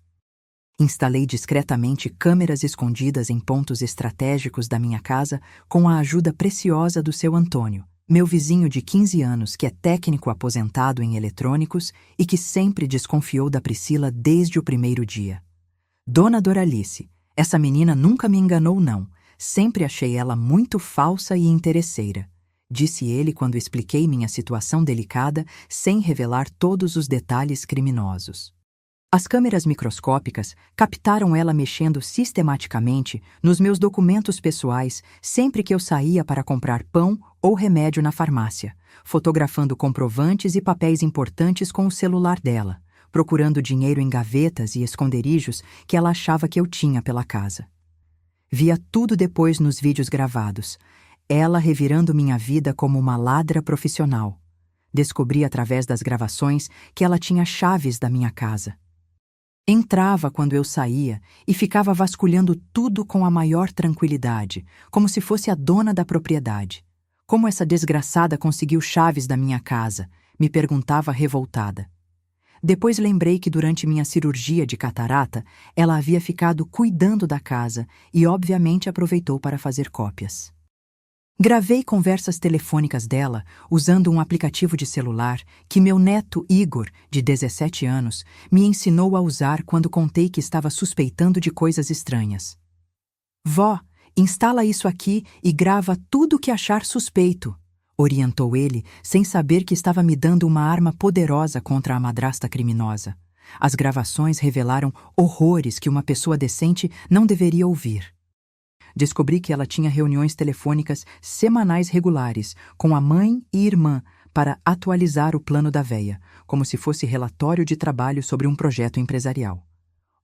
Instalei discretamente câmeras escondidas em pontos estratégicos da minha casa com a ajuda preciosa do seu Antônio, meu vizinho de 15 anos que é técnico aposentado em eletrônicos e que sempre desconfiou da Priscila desde o primeiro dia. Dona Doralice, essa menina nunca me enganou não, sempre achei ela muito falsa e interesseira, disse ele quando expliquei minha situação delicada sem revelar todos os detalhes criminosos. As câmeras microscópicas captaram ela mexendo sistematicamente nos meus documentos pessoais sempre que eu saía para comprar pão ou remédio na farmácia, fotografando comprovantes e papéis importantes com o celular dela, procurando dinheiro em gavetas e esconderijos que ela achava que eu tinha pela casa. Via tudo depois nos vídeos gravados, ela revirando minha vida como uma ladra profissional. Descobri através das gravações que ela tinha chaves da minha casa. Entrava quando eu saía e ficava vasculhando tudo com a maior tranquilidade, como se fosse a dona da propriedade. Como essa desgraçada conseguiu chaves da minha casa? Me perguntava revoltada. Depois lembrei que durante minha cirurgia de catarata, ela havia ficado cuidando da casa e obviamente aproveitou para fazer cópias. Gravei conversas telefônicas dela usando um aplicativo de celular que meu neto Igor, de 17 anos, me ensinou a usar quando contei que estava suspeitando de coisas estranhas. Vó, instala isso aqui e grava tudo o que achar suspeito, orientou ele, sem saber que estava me dando uma arma poderosa contra a madrasta criminosa. As gravações revelaram horrores que uma pessoa decente não deveria ouvir. Descobri que ela tinha reuniões telefônicas semanais regulares com a mãe e irmã para atualizar o plano da véia, como se fosse relatório de trabalho sobre um projeto empresarial.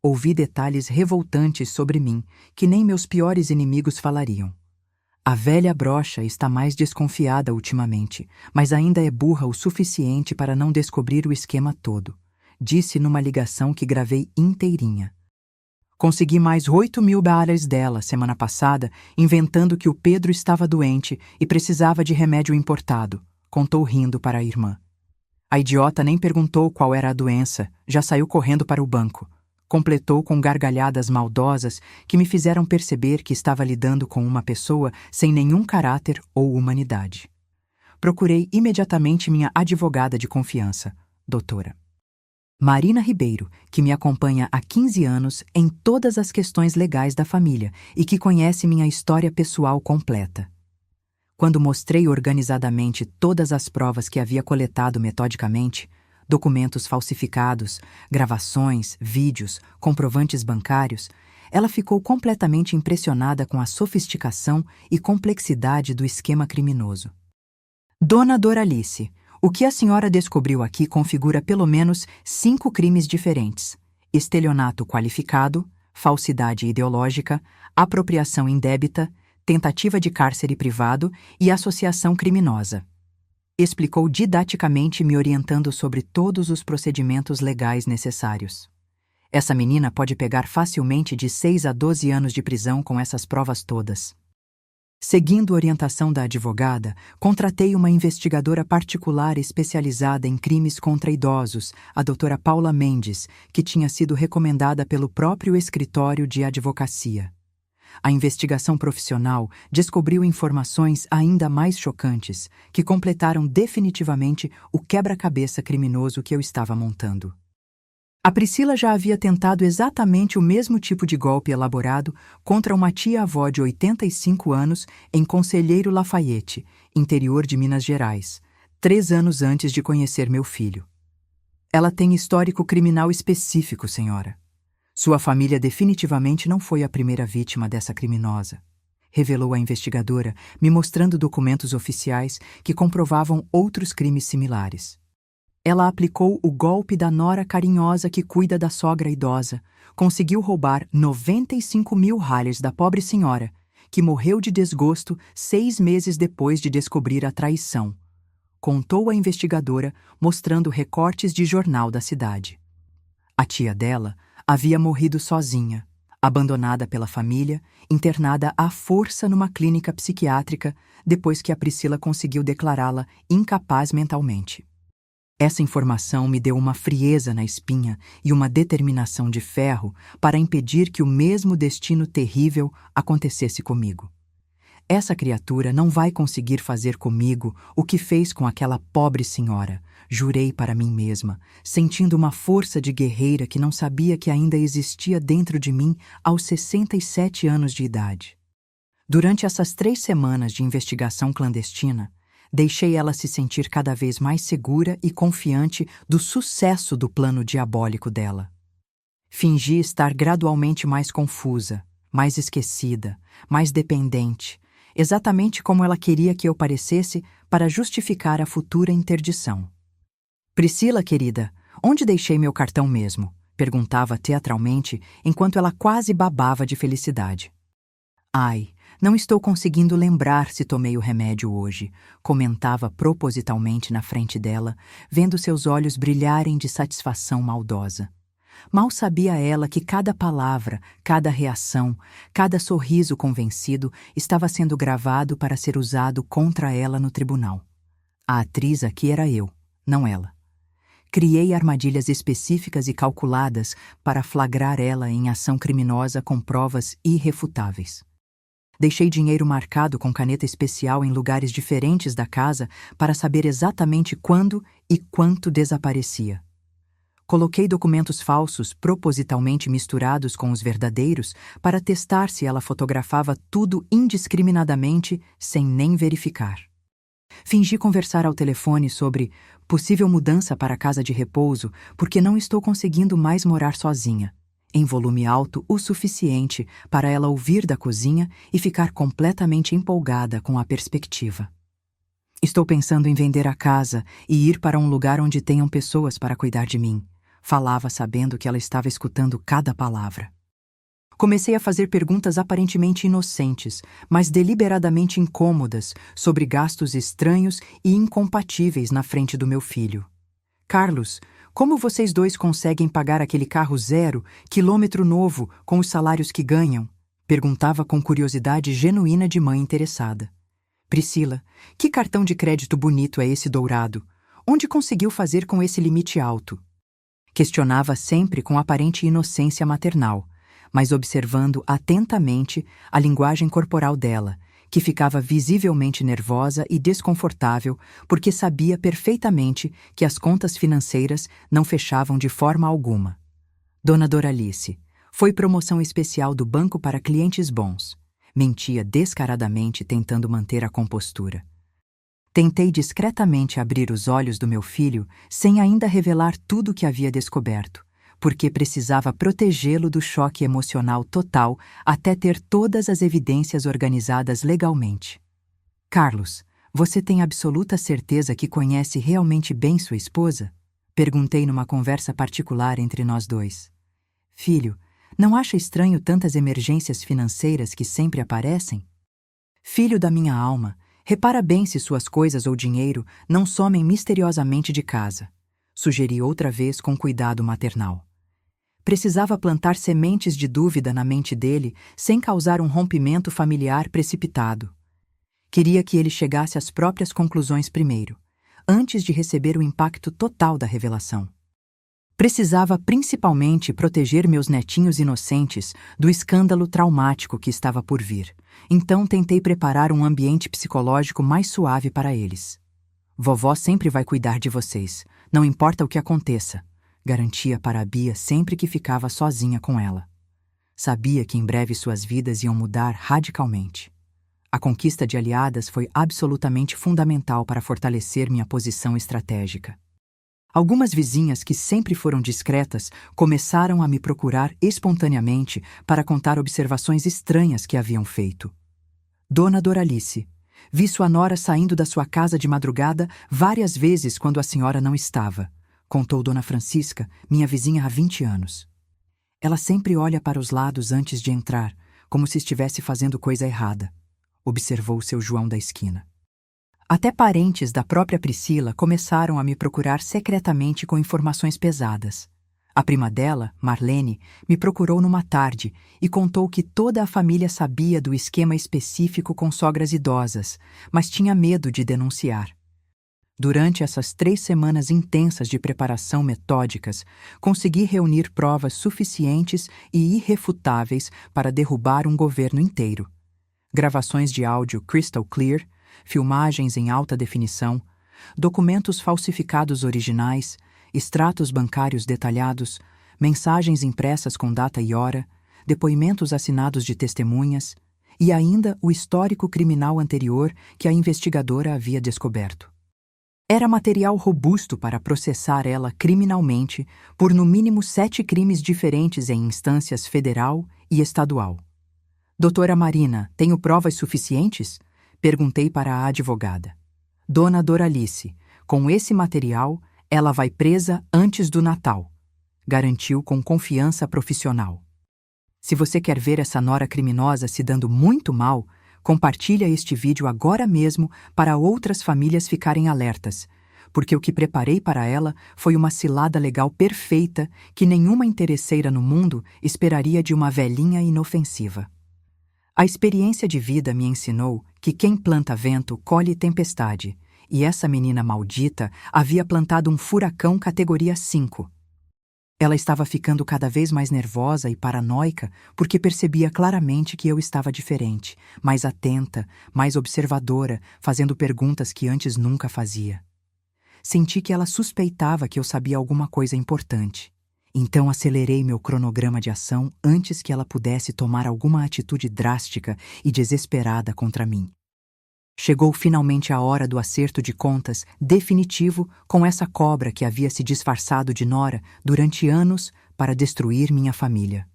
Ouvi detalhes revoltantes sobre mim que nem meus piores inimigos falariam. A velha broxa está mais desconfiada ultimamente, mas ainda é burra o suficiente para não descobrir o esquema todo, disse numa ligação que gravei inteirinha. Consegui mais 8.000 dólares dela semana passada, inventando que o Pedro estava doente e precisava de remédio importado, contou rindo para a irmã. A idiota nem perguntou qual era a doença, já saiu correndo para o banco. Completou com gargalhadas maldosas que me fizeram perceber que estava lidando com uma pessoa sem nenhum caráter ou humanidade. Procurei imediatamente minha advogada de confiança, doutora Marina Ribeiro, que me acompanha há 15 anos em todas as questões legais da família e que conhece minha história pessoal completa. Quando mostrei organizadamente todas as provas que havia coletado metodicamente, documentos falsificados, gravações, vídeos, comprovantes bancários, ela ficou completamente impressionada com a sofisticação e complexidade do esquema criminoso. Dona Doralice, o que a senhora descobriu aqui configura pelo menos 5 crimes diferentes: estelionato qualificado, falsidade ideológica, apropriação indébita, tentativa de cárcere privado e associação criminosa. Explicou didaticamente, me orientando sobre todos os procedimentos legais necessários. Essa menina pode pegar facilmente de 6 a 12 anos de prisão com essas provas todas. Seguindo a orientação da advogada, contratei uma investigadora particular especializada em crimes contra idosos, a doutora Paula Mendes, que tinha sido recomendada pelo próprio escritório de advocacia. A investigação profissional descobriu informações ainda mais chocantes, que completaram definitivamente o quebra-cabeça criminoso que eu estava montando. A Priscila já havia tentado exatamente o mesmo tipo de golpe elaborado contra uma tia-avó de 85 anos em Conselheiro Lafayette, interior de Minas Gerais, 3 anos antes de conhecer meu filho. Ela tem histórico criminal específico, senhora. Sua família definitivamente não foi a primeira vítima dessa criminosa, revelou a investigadora, me mostrando documentos oficiais que comprovavam outros crimes similares. Ela aplicou o golpe da nora carinhosa que cuida da sogra idosa, conseguiu roubar 95.000 ralhas da pobre senhora, que morreu de desgosto 6 meses depois de descobrir a traição, contou a investigadora, mostrando recortes de jornal da cidade. A tia dela havia morrido sozinha, abandonada pela família, internada à força numa clínica psiquiátrica depois que a Priscila conseguiu declará-la incapaz mentalmente. Essa informação me deu uma frieza na espinha e uma determinação de ferro para impedir que o mesmo destino terrível acontecesse comigo. Essa criatura não vai conseguir fazer comigo o que fez com aquela pobre senhora, jurei para mim mesma, sentindo uma força de guerreira que não sabia que ainda existia dentro de mim aos 67 anos de idade. Durante essas 3 semanas de investigação clandestina, deixei ela se sentir cada vez mais segura e confiante do sucesso do plano diabólico dela. Fingi estar gradualmente mais confusa, mais esquecida, mais dependente, exatamente como ela queria que eu parecesse para justificar a futura interdição. Priscila, querida, onde deixei meu cartão mesmo? Perguntava teatralmente, enquanto ela quase babava de felicidade. Ai, não estou conseguindo lembrar se tomei o remédio hoje, comentava propositalmente na frente dela, vendo seus olhos brilharem de satisfação maldosa. Mal sabia ela que cada palavra, cada reação, cada sorriso convencido estava sendo gravado para ser usado contra ela no tribunal. A atriz aqui era eu, não ela. Criei armadilhas específicas e calculadas para flagrar ela em ação criminosa com provas irrefutáveis. Deixei dinheiro marcado com caneta especial em lugares diferentes da casa para saber exatamente quando e quanto desaparecia. Coloquei documentos falsos propositalmente misturados com os verdadeiros para testar se ela fotografava tudo indiscriminadamente sem nem verificar. Fingi conversar ao telefone sobre possível mudança para a casa de repouso porque não estou conseguindo mais morar sozinha, em volume alto o suficiente para ela ouvir da cozinha e ficar completamente empolgada com a perspectiva. Estou pensando em vender a casa e ir para um lugar onde tenham pessoas para cuidar de mim. Falava sabendo que ela estava escutando cada palavra. Comecei a fazer perguntas aparentemente inocentes, mas deliberadamente incômodas, sobre gastos estranhos e incompatíveis na frente do meu filho. Carlos, como vocês dois conseguem pagar aquele carro 0 quilômetro novo com os salários que ganham? Perguntava com curiosidade genuína de mãe interessada. Priscila, que cartão de crédito bonito é esse dourado? Onde conseguiu fazer com esse limite alto? Questionava sempre com aparente inocência maternal, mas observando atentamente a linguagem corporal dela, que ficava visivelmente nervosa e desconfortável porque sabia perfeitamente que as contas financeiras não fechavam de forma alguma. Dona Doralice, foi promoção especial do banco para clientes bons. Mentia descaradamente tentando manter a compostura. Tentei discretamente abrir os olhos do meu filho sem ainda revelar tudo o que havia descoberto, porque precisava protegê-lo do choque emocional total até ter todas as evidências organizadas legalmente. Carlos, você tem absoluta certeza que conhece realmente bem sua esposa? Perguntei numa conversa particular entre nós dois. Filho, não acha estranho tantas emergências financeiras que sempre aparecem? Filho da minha alma, repara bem se suas coisas ou dinheiro não somem misteriosamente de casa. Sugeri outra vez com cuidado maternal. Precisava plantar sementes de dúvida na mente dele sem causar um rompimento familiar precipitado. Queria que ele chegasse às próprias conclusões primeiro, antes de receber o impacto total da revelação. Precisava principalmente proteger meus netinhos inocentes do escândalo traumático que estava por vir. Então tentei preparar um ambiente psicológico mais suave para eles. Vovó sempre vai cuidar de vocês, não importa o que aconteça, garantia para a Bia sempre que ficava sozinha com ela. Sabia que em breve suas vidas iam mudar radicalmente. A conquista de aliadas foi absolutamente fundamental para fortalecer minha posição estratégica. Algumas vizinhas que sempre foram discretas começaram a me procurar espontaneamente para contar observações estranhas que haviam feito. Dona Doralice, vi sua nora saindo da sua casa de madrugada várias vezes quando a senhora não estava, contou Dona Francisca, minha vizinha há 20 anos. Ela sempre olha para os lados antes de entrar, como se estivesse fazendo coisa errada, observou seu João da esquina. Até parentes da própria Priscila começaram a me procurar secretamente com informações pesadas. A prima dela, Marlene, me procurou numa tarde e contou que toda a família sabia do esquema específico com sogras idosas, mas tinha medo de denunciar. Durante essas 3 semanas intensas de preparação metódicas, consegui reunir provas suficientes e irrefutáveis para derrubar um governo inteiro. Gravações de áudio crystal clear, filmagens em alta definição, documentos falsificados originais, extratos bancários detalhados, mensagens impressas com data e hora, depoimentos assinados de testemunhas e ainda o histórico criminal anterior que a investigadora havia descoberto. Era material robusto para processar ela criminalmente por no mínimo 7 crimes diferentes em instâncias federal e estadual. Doutora Marina, tenho provas suficientes? Perguntei para a advogada. Dona Doralice, com esse material, ela vai presa antes do Natal, garantiu com confiança profissional. Se você quer ver essa nora criminosa se dando muito mal, compartilha este vídeo agora mesmo para outras famílias ficarem alertas, porque o que preparei para ela foi uma cilada legal perfeita que nenhuma interesseira no mundo esperaria de uma velhinha inofensiva. A experiência de vida me ensinou que quem planta vento colhe tempestade, e essa menina maldita havia plantado um furacão categoria 5. Ela estava ficando cada vez mais nervosa e paranoica porque percebia claramente que eu estava diferente, mais atenta, mais observadora, fazendo perguntas que antes nunca fazia. Senti que ela suspeitava que eu sabia alguma coisa importante. Então acelerei meu cronograma de ação antes que ela pudesse tomar alguma atitude drástica e desesperada contra mim. Chegou finalmente a hora do acerto de contas definitivo com essa cobra que havia se disfarçado de Nora durante anos para destruir minha família.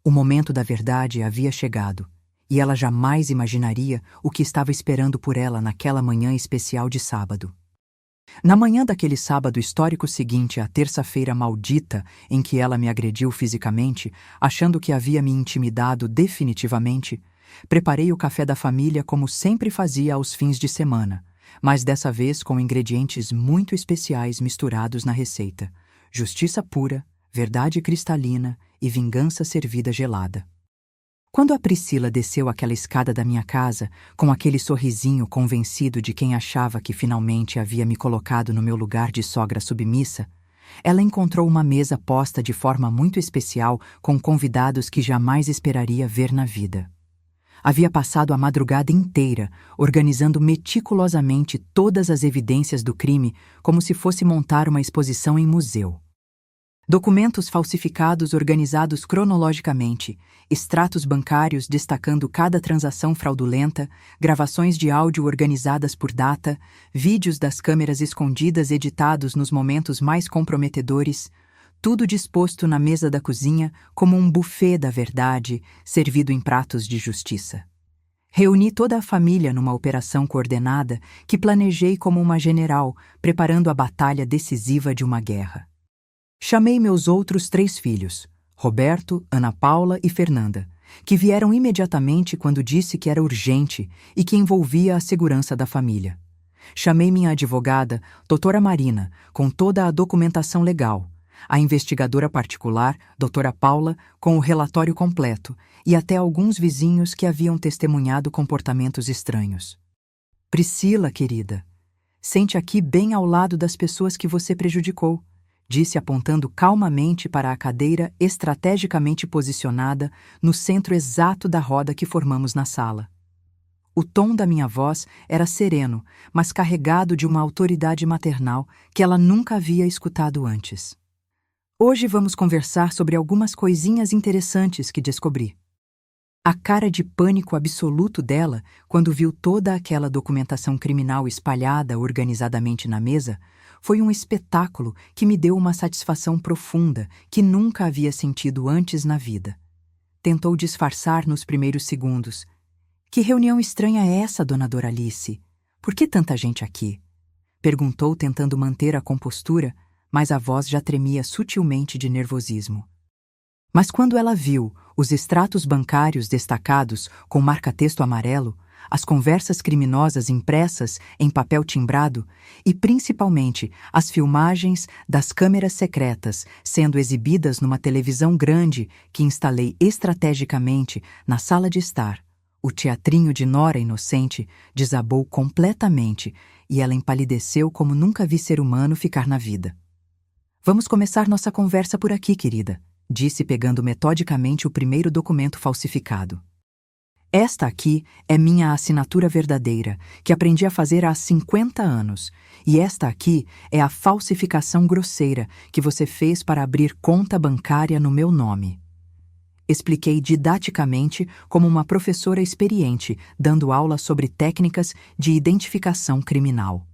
O momento da verdade havia chegado, e ela jamais imaginaria o que estava esperando por ela naquela manhã especial de sábado. Na manhã daquele sábado histórico seguinte à terça-feira maldita em que ela me agrediu fisicamente, achando que havia me intimidado definitivamente, preparei o café da família como sempre fazia aos fins de semana, mas dessa vez com ingredientes muito especiais misturados na receita: justiça pura, verdade cristalina e vingança servida gelada. Quando a Priscila desceu aquela escada da minha casa, com aquele sorrisinho convencido de quem achava que finalmente havia me colocado no meu lugar de sogra submissa, ela encontrou uma mesa posta de forma muito especial com convidados que jamais esperaria ver na vida. Havia passado a madrugada inteira organizando meticulosamente todas as evidências do crime como se fosse montar uma exposição em museu. Documentos falsificados organizados cronologicamente, extratos bancários destacando cada transação fraudulenta, gravações de áudio organizadas por data, vídeos das câmeras escondidas editados nos momentos mais comprometedores, tudo disposto na mesa da cozinha como um buffet da verdade, servido em pratos de justiça. Reuni toda a família numa operação coordenada que planejei como uma general, preparando a batalha decisiva de uma guerra. Chamei meus outros 3 filhos, Roberto, Ana Paula e Fernanda, que vieram imediatamente quando disse que era urgente e que envolvia a segurança da família. Chamei minha advogada, doutora Marina, com toda a documentação legal, a investigadora particular, doutora Paula, com o relatório completo, e até alguns vizinhos que haviam testemunhado comportamentos estranhos. Priscila, querida, sente aqui bem ao lado das pessoas que você prejudicou, disse apontando calmamente para a cadeira estrategicamente posicionada no centro exato da roda que formamos na sala. O tom da minha voz era sereno, mas carregado de uma autoridade maternal que ela nunca havia escutado antes. Hoje vamos conversar sobre algumas coisinhas interessantes que descobri. A cara de pânico absoluto dela quando viu toda aquela documentação criminal espalhada organizadamente na mesa foi um espetáculo que me deu uma satisfação profunda que nunca havia sentido antes na vida. Tentou disfarçar nos primeiros segundos. Que reunião estranha é essa, dona Doralice? Por que tanta gente aqui? Perguntou tentando manter a compostura, mas a voz já tremia sutilmente de nervosismo. Mas quando ela viu os extratos bancários destacados com marca-texto amarelo, as conversas criminosas impressas em papel timbrado e, principalmente, as filmagens das câmeras secretas sendo exibidas numa televisão grande que instalei estrategicamente na sala de estar, o teatrinho de Nora inocente desabou completamente e ela empalideceu como nunca vi ser humano ficar na vida. Vamos começar nossa conversa por aqui, querida, disse pegando metodicamente o primeiro documento falsificado. Esta aqui é minha assinatura verdadeira, que aprendi a fazer há 50 anos, e esta aqui é a falsificação grosseira que você fez para abrir conta bancária no meu nome. Expliquei didaticamente como uma professora experiente, dando aula sobre técnicas de identificação criminal.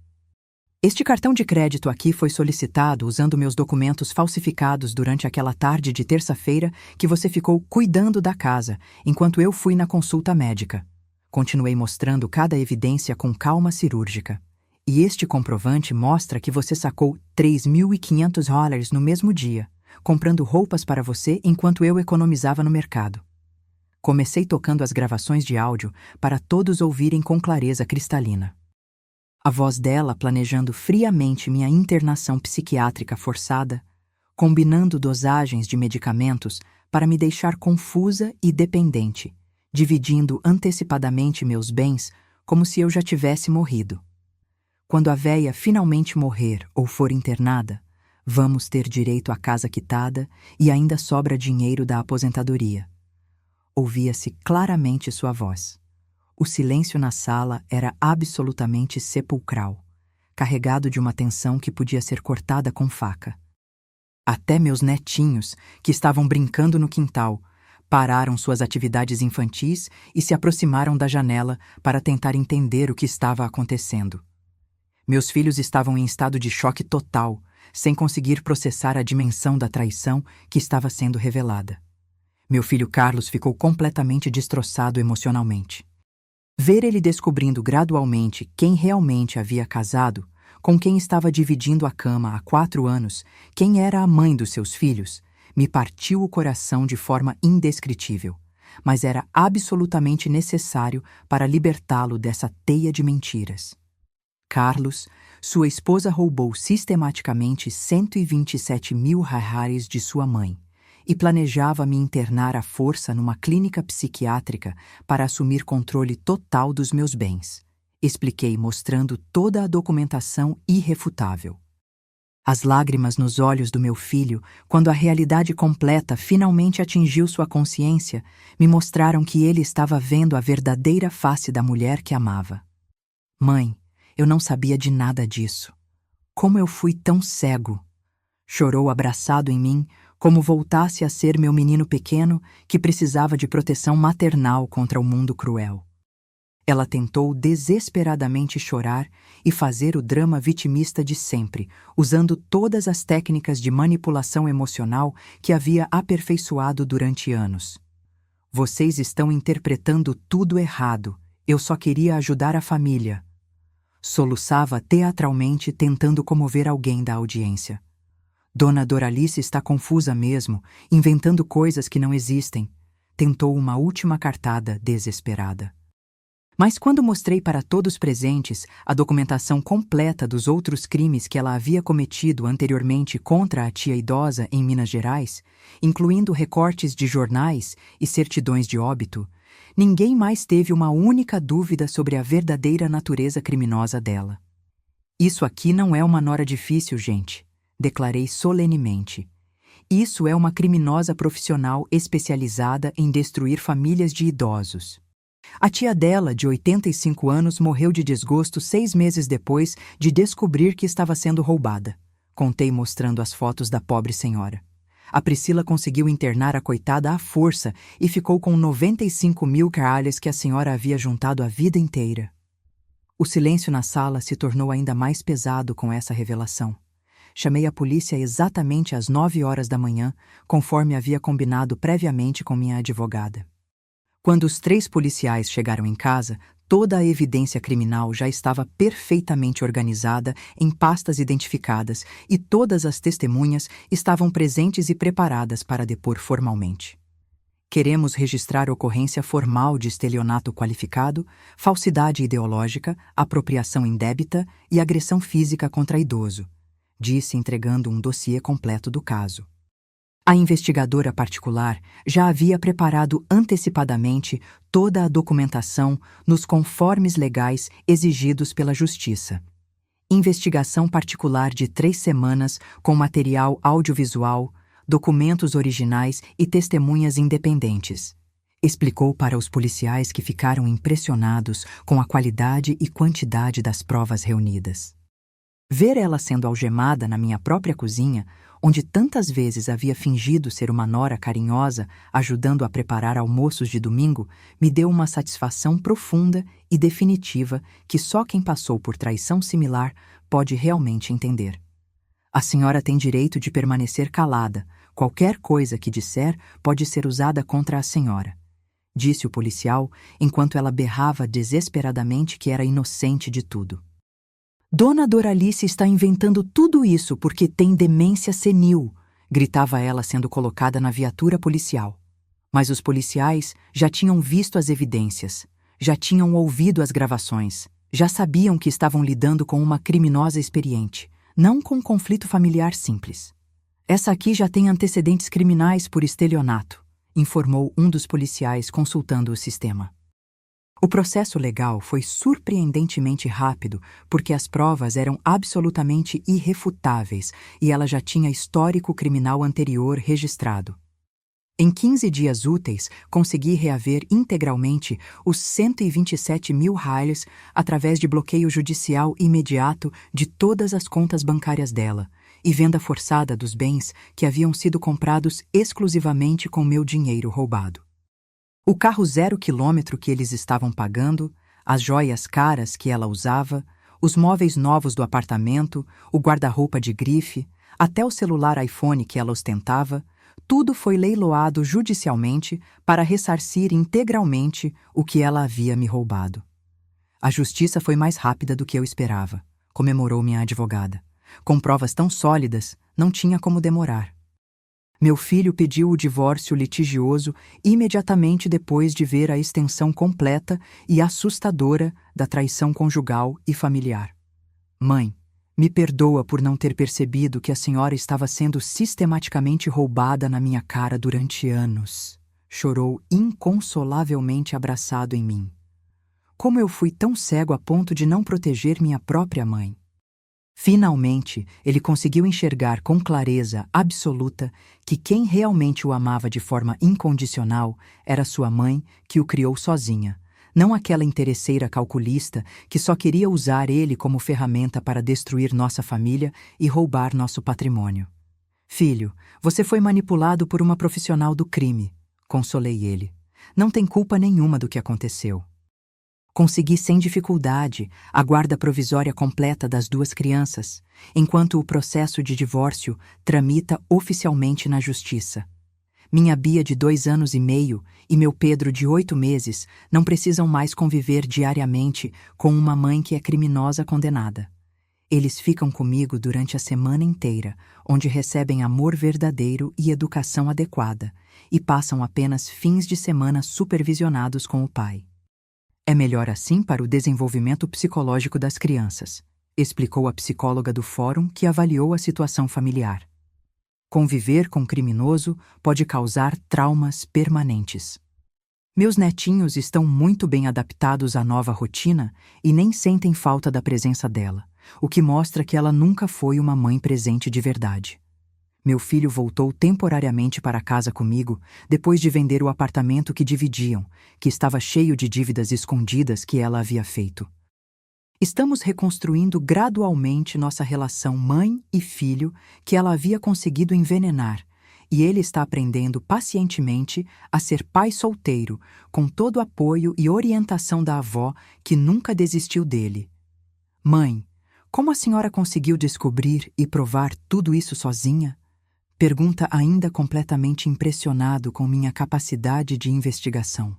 Este cartão de crédito aqui foi solicitado usando meus documentos falsificados durante aquela tarde de terça-feira que você ficou cuidando da casa, enquanto eu fui na consulta médica. Continuei mostrando cada evidência com calma cirúrgica. E este comprovante mostra que você sacou $3.500 no mesmo dia, comprando roupas para você enquanto eu economizava no mercado. Comecei tocando as gravações de áudio para todos ouvirem com clareza cristalina. A voz dela planejando friamente minha internação psiquiátrica forçada, combinando dosagens de medicamentos para me deixar confusa e dependente, dividindo antecipadamente meus bens como se eu já tivesse morrido. quando a véia finalmente morrer ou for internada, vamos ter direito à casa quitada e ainda sobra dinheiro da aposentadoria. Ouvia-se claramente sua voz. O silêncio na sala era absolutamente sepulcral, carregado de uma tensão que podia ser cortada com faca. Até meus netinhos, que estavam brincando no quintal, pararam suas atividades infantis e se aproximaram da janela para tentar entender o que estava acontecendo. Meus filhos estavam em estado de choque total, sem conseguir processar a dimensão da traição que estava sendo revelada. Meu filho Carlos ficou completamente destroçado emocionalmente. Ver ele descobrindo gradualmente quem realmente havia casado, com quem estava dividindo a cama há 4 anos, quem era a mãe dos seus filhos, me partiu o coração de forma indescritível, mas era absolutamente necessário para libertá-lo dessa teia de mentiras. Carlos, sua esposa roubou sistematicamente 127 mil reais de sua mãe e planejava me internar à força numa clínica psiquiátrica para assumir controle total dos meus bens. Expliquei mostrando toda a documentação irrefutável. As lágrimas nos olhos do meu filho, quando a realidade completa finalmente atingiu sua consciência, me mostraram que ele estava vendo a verdadeira face da mulher que amava. Mãe, eu não sabia de nada disso. Como eu fui tão cego? Chorou abraçado em mim, como voltasse a ser meu menino pequeno que precisava de proteção maternal contra o mundo cruel. Ela tentou desesperadamente chorar e fazer o drama vitimista de sempre, usando todas as técnicas de manipulação emocional que havia aperfeiçoado durante anos. Vocês estão interpretando tudo errado. Eu só queria ajudar a família. Soluçava teatralmente, tentando comover alguém da audiência. Dona Doralice está confusa mesmo, inventando coisas que não existem. Tentou uma última cartada desesperada. Mas quando mostrei para todos presentes a documentação completa dos outros crimes que ela havia cometido anteriormente contra a tia idosa em Minas Gerais, incluindo recortes de jornais e certidões de óbito, ninguém mais teve uma única dúvida sobre a verdadeira natureza criminosa dela. Isso aqui não é uma nora difícil, gente, declarei solenemente. Isso é uma criminosa profissional especializada em destruir famílias de idosos. A tia dela, de 85 anos, morreu de desgosto 6 meses depois de descobrir que estava sendo roubada. Contei mostrando as fotos da pobre senhora. A Priscila conseguiu internar a coitada à força e ficou com 95 mil reais que a senhora havia juntado a vida inteira. O silêncio na sala se tornou ainda mais pesado com essa revelação. Chamei a polícia exatamente às 9 horas da manhã, conforme havia combinado previamente com minha advogada. Quando os 3 policiais chegaram em casa, toda a evidência criminal já estava perfeitamente organizada em pastas identificadas e todas as testemunhas estavam presentes e preparadas para depor formalmente. Queremos registrar ocorrência formal de estelionato qualificado, falsidade ideológica, apropriação indébita e agressão física contra idoso, disse entregando um dossiê completo do caso. A investigadora particular já havia preparado antecipadamente toda a documentação nos conformes legais exigidos pela Justiça. Investigação particular de 3 semanas com material audiovisual, documentos originais e testemunhas independentes. Explicou para os policiais que ficaram impressionados com a qualidade e quantidade das provas reunidas. Ver ela sendo algemada na minha própria cozinha, onde tantas vezes havia fingido ser uma nora carinhosa, ajudando a preparar almoços de domingo, me deu uma satisfação profunda e definitiva que só quem passou por traição similar pode realmente entender. A senhora tem direito de permanecer calada. Qualquer coisa que disser pode ser usada contra a senhora, disse o policial, enquanto ela berrava desesperadamente que era inocente de tudo. Dona Doralice está inventando tudo isso porque tem demência senil, gritava ela sendo colocada na viatura policial. Mas os policiais já tinham visto as evidências, já tinham ouvido as gravações, já sabiam que estavam lidando com uma criminosa experiente, não com um conflito familiar simples. Essa aqui já tem antecedentes criminais por estelionato, informou um dos policiais consultando o sistema. O processo legal foi surpreendentemente rápido porque as provas eram absolutamente irrefutáveis e ela já tinha histórico criminal anterior registrado. Em 15 dias úteis, consegui reaver integralmente os 127 mil reais através de bloqueio judicial imediato de todas as contas bancárias dela e venda forçada dos bens que haviam sido comprados exclusivamente com meu dinheiro roubado. O carro 0 quilômetro que eles estavam pagando, as joias caras que ela usava, os móveis novos do apartamento, o guarda-roupa de grife, até o celular iPhone que ela ostentava, tudo foi leiloado judicialmente para ressarcir integralmente o que ela havia me roubado. A justiça foi mais rápida do que eu esperava, comemorou minha advogada. Com provas tão sólidas, não tinha como demorar. Meu filho pediu o divórcio litigioso imediatamente depois de ver a extensão completa e assustadora da traição conjugal e familiar. Mãe, me perdoa por não ter percebido que a senhora estava sendo sistematicamente roubada na minha cara durante anos. Chorou inconsolavelmente abraçado em mim. Como eu fui tão cego a ponto de não proteger minha própria mãe? Finalmente, ele conseguiu enxergar com clareza absoluta que quem realmente o amava de forma incondicional era sua mãe, que o criou sozinha, não aquela interesseira calculista que só queria usar ele como ferramenta para destruir nossa família e roubar nosso patrimônio. Filho, você foi manipulado por uma profissional do crime, consolei ele. Não tem culpa nenhuma do que aconteceu. Consegui sem dificuldade a guarda provisória completa das 2 crianças, enquanto o processo de divórcio tramita oficialmente na justiça. Minha Bia de 2 anos e meio e meu Pedro de 8 meses não precisam mais conviver diariamente com uma mãe que é criminosa condenada. Eles ficam comigo durante a semana inteira, onde recebem amor verdadeiro e educação adequada, e passam apenas fins de semana supervisionados com o pai. É melhor assim para o desenvolvimento psicológico das crianças, explicou a psicóloga do fórum que avaliou a situação familiar. Conviver com criminoso pode causar traumas permanentes. Meus netinhos estão muito bem adaptados à nova rotina e nem sentem falta da presença dela, o que mostra que ela nunca foi uma mãe presente de verdade. Meu filho voltou temporariamente para casa comigo depois de vender o apartamento que dividiam, que estava cheio de dívidas escondidas que ela havia feito. Estamos reconstruindo gradualmente nossa relação mãe e filho que ela havia conseguido envenenar, e ele está aprendendo pacientemente a ser pai solteiro, com todo o apoio e orientação da avó que nunca desistiu dele. Mãe, como a senhora conseguiu descobrir e provar tudo isso sozinha? Pergunta ainda completamente impressionado com minha capacidade de investigação.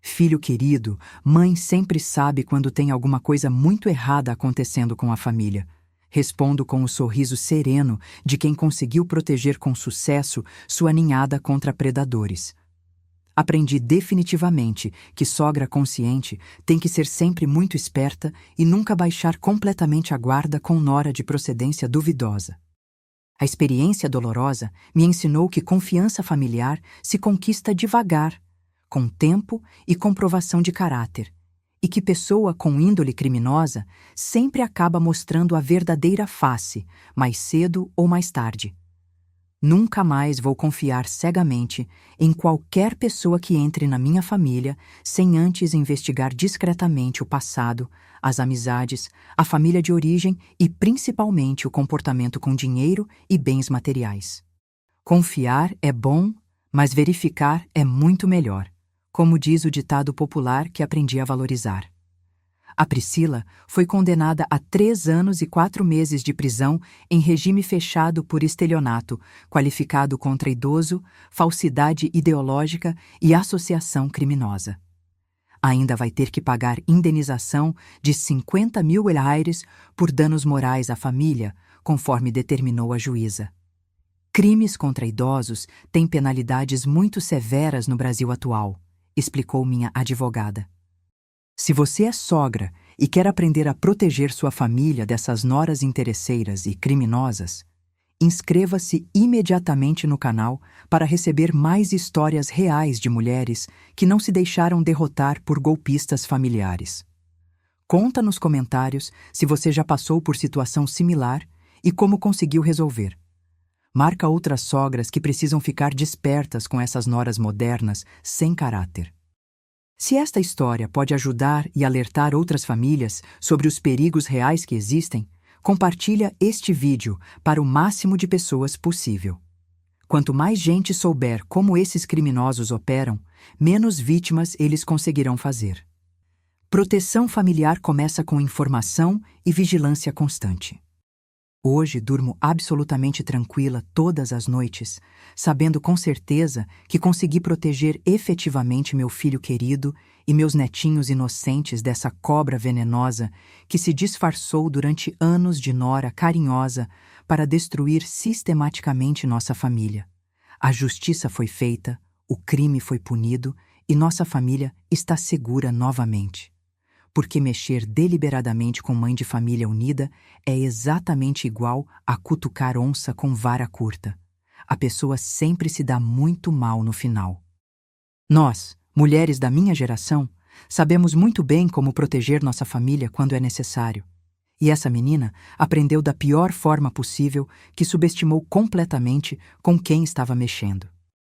Filho querido, mãe sempre sabe quando tem alguma coisa muito errada acontecendo com a família. Respondo com o sorriso sereno de quem conseguiu proteger com sucesso sua ninhada contra predadores. Aprendi definitivamente que sogra consciente tem que ser sempre muito esperta e nunca baixar completamente a guarda com nora de procedência duvidosa. A experiência dolorosa me ensinou que confiança familiar se conquista devagar, com tempo e comprovação de caráter, e que pessoa com índole criminosa sempre acaba mostrando a verdadeira face, mais cedo ou mais tarde. Nunca mais vou confiar cegamente em qualquer pessoa que entre na minha família sem antes investigar discretamente o passado, as amizades, a família de origem e principalmente o comportamento com dinheiro e bens materiais. Confiar é bom, mas verificar é muito melhor, como diz o ditado popular que aprendi a valorizar. A Priscila foi condenada a 3 anos e 4 meses de prisão em regime fechado por estelionato, qualificado contra idoso, falsidade ideológica e associação criminosa. Ainda vai ter que pagar indenização de 50 mil reais por danos morais à família, conforme determinou a juíza. Crimes contra idosos têm penalidades muito severas no Brasil atual, explicou minha advogada. Se você é sogra e quer aprender a proteger sua família dessas noras interesseiras e criminosas, Inscreva-se imediatamente no canal para receber mais histórias reais de mulheres que não se deixaram derrotar por golpistas familiares. Conta nos comentários se você já passou por situação similar e como conseguiu resolver. Marca outras sogras que precisam ficar despertas com essas noras modernas sem caráter. Se esta história pode ajudar e alertar outras famílias sobre os perigos reais que existem, compartilha este vídeo para o máximo de pessoas possível. Quanto mais gente souber como esses criminosos operam, menos vítimas eles conseguirão fazer. Proteção familiar começa com informação e vigilância constante. Hoje durmo absolutamente tranquila todas as noites, sabendo com certeza que consegui proteger efetivamente meu filho querido e meus netinhos inocentes dessa cobra venenosa que se disfarçou durante anos de nora carinhosa para destruir sistematicamente nossa família. A justiça foi feita, o crime foi punido e nossa família está segura novamente. Porque mexer deliberadamente com mãe de família unida é exatamente igual a cutucar onça com vara curta. A pessoa sempre se dá muito mal no final. Nós, mulheres da minha geração, sabemos muito bem como proteger nossa família quando é necessário. E essa menina aprendeu da pior forma possível, que subestimou completamente com quem estava mexendo.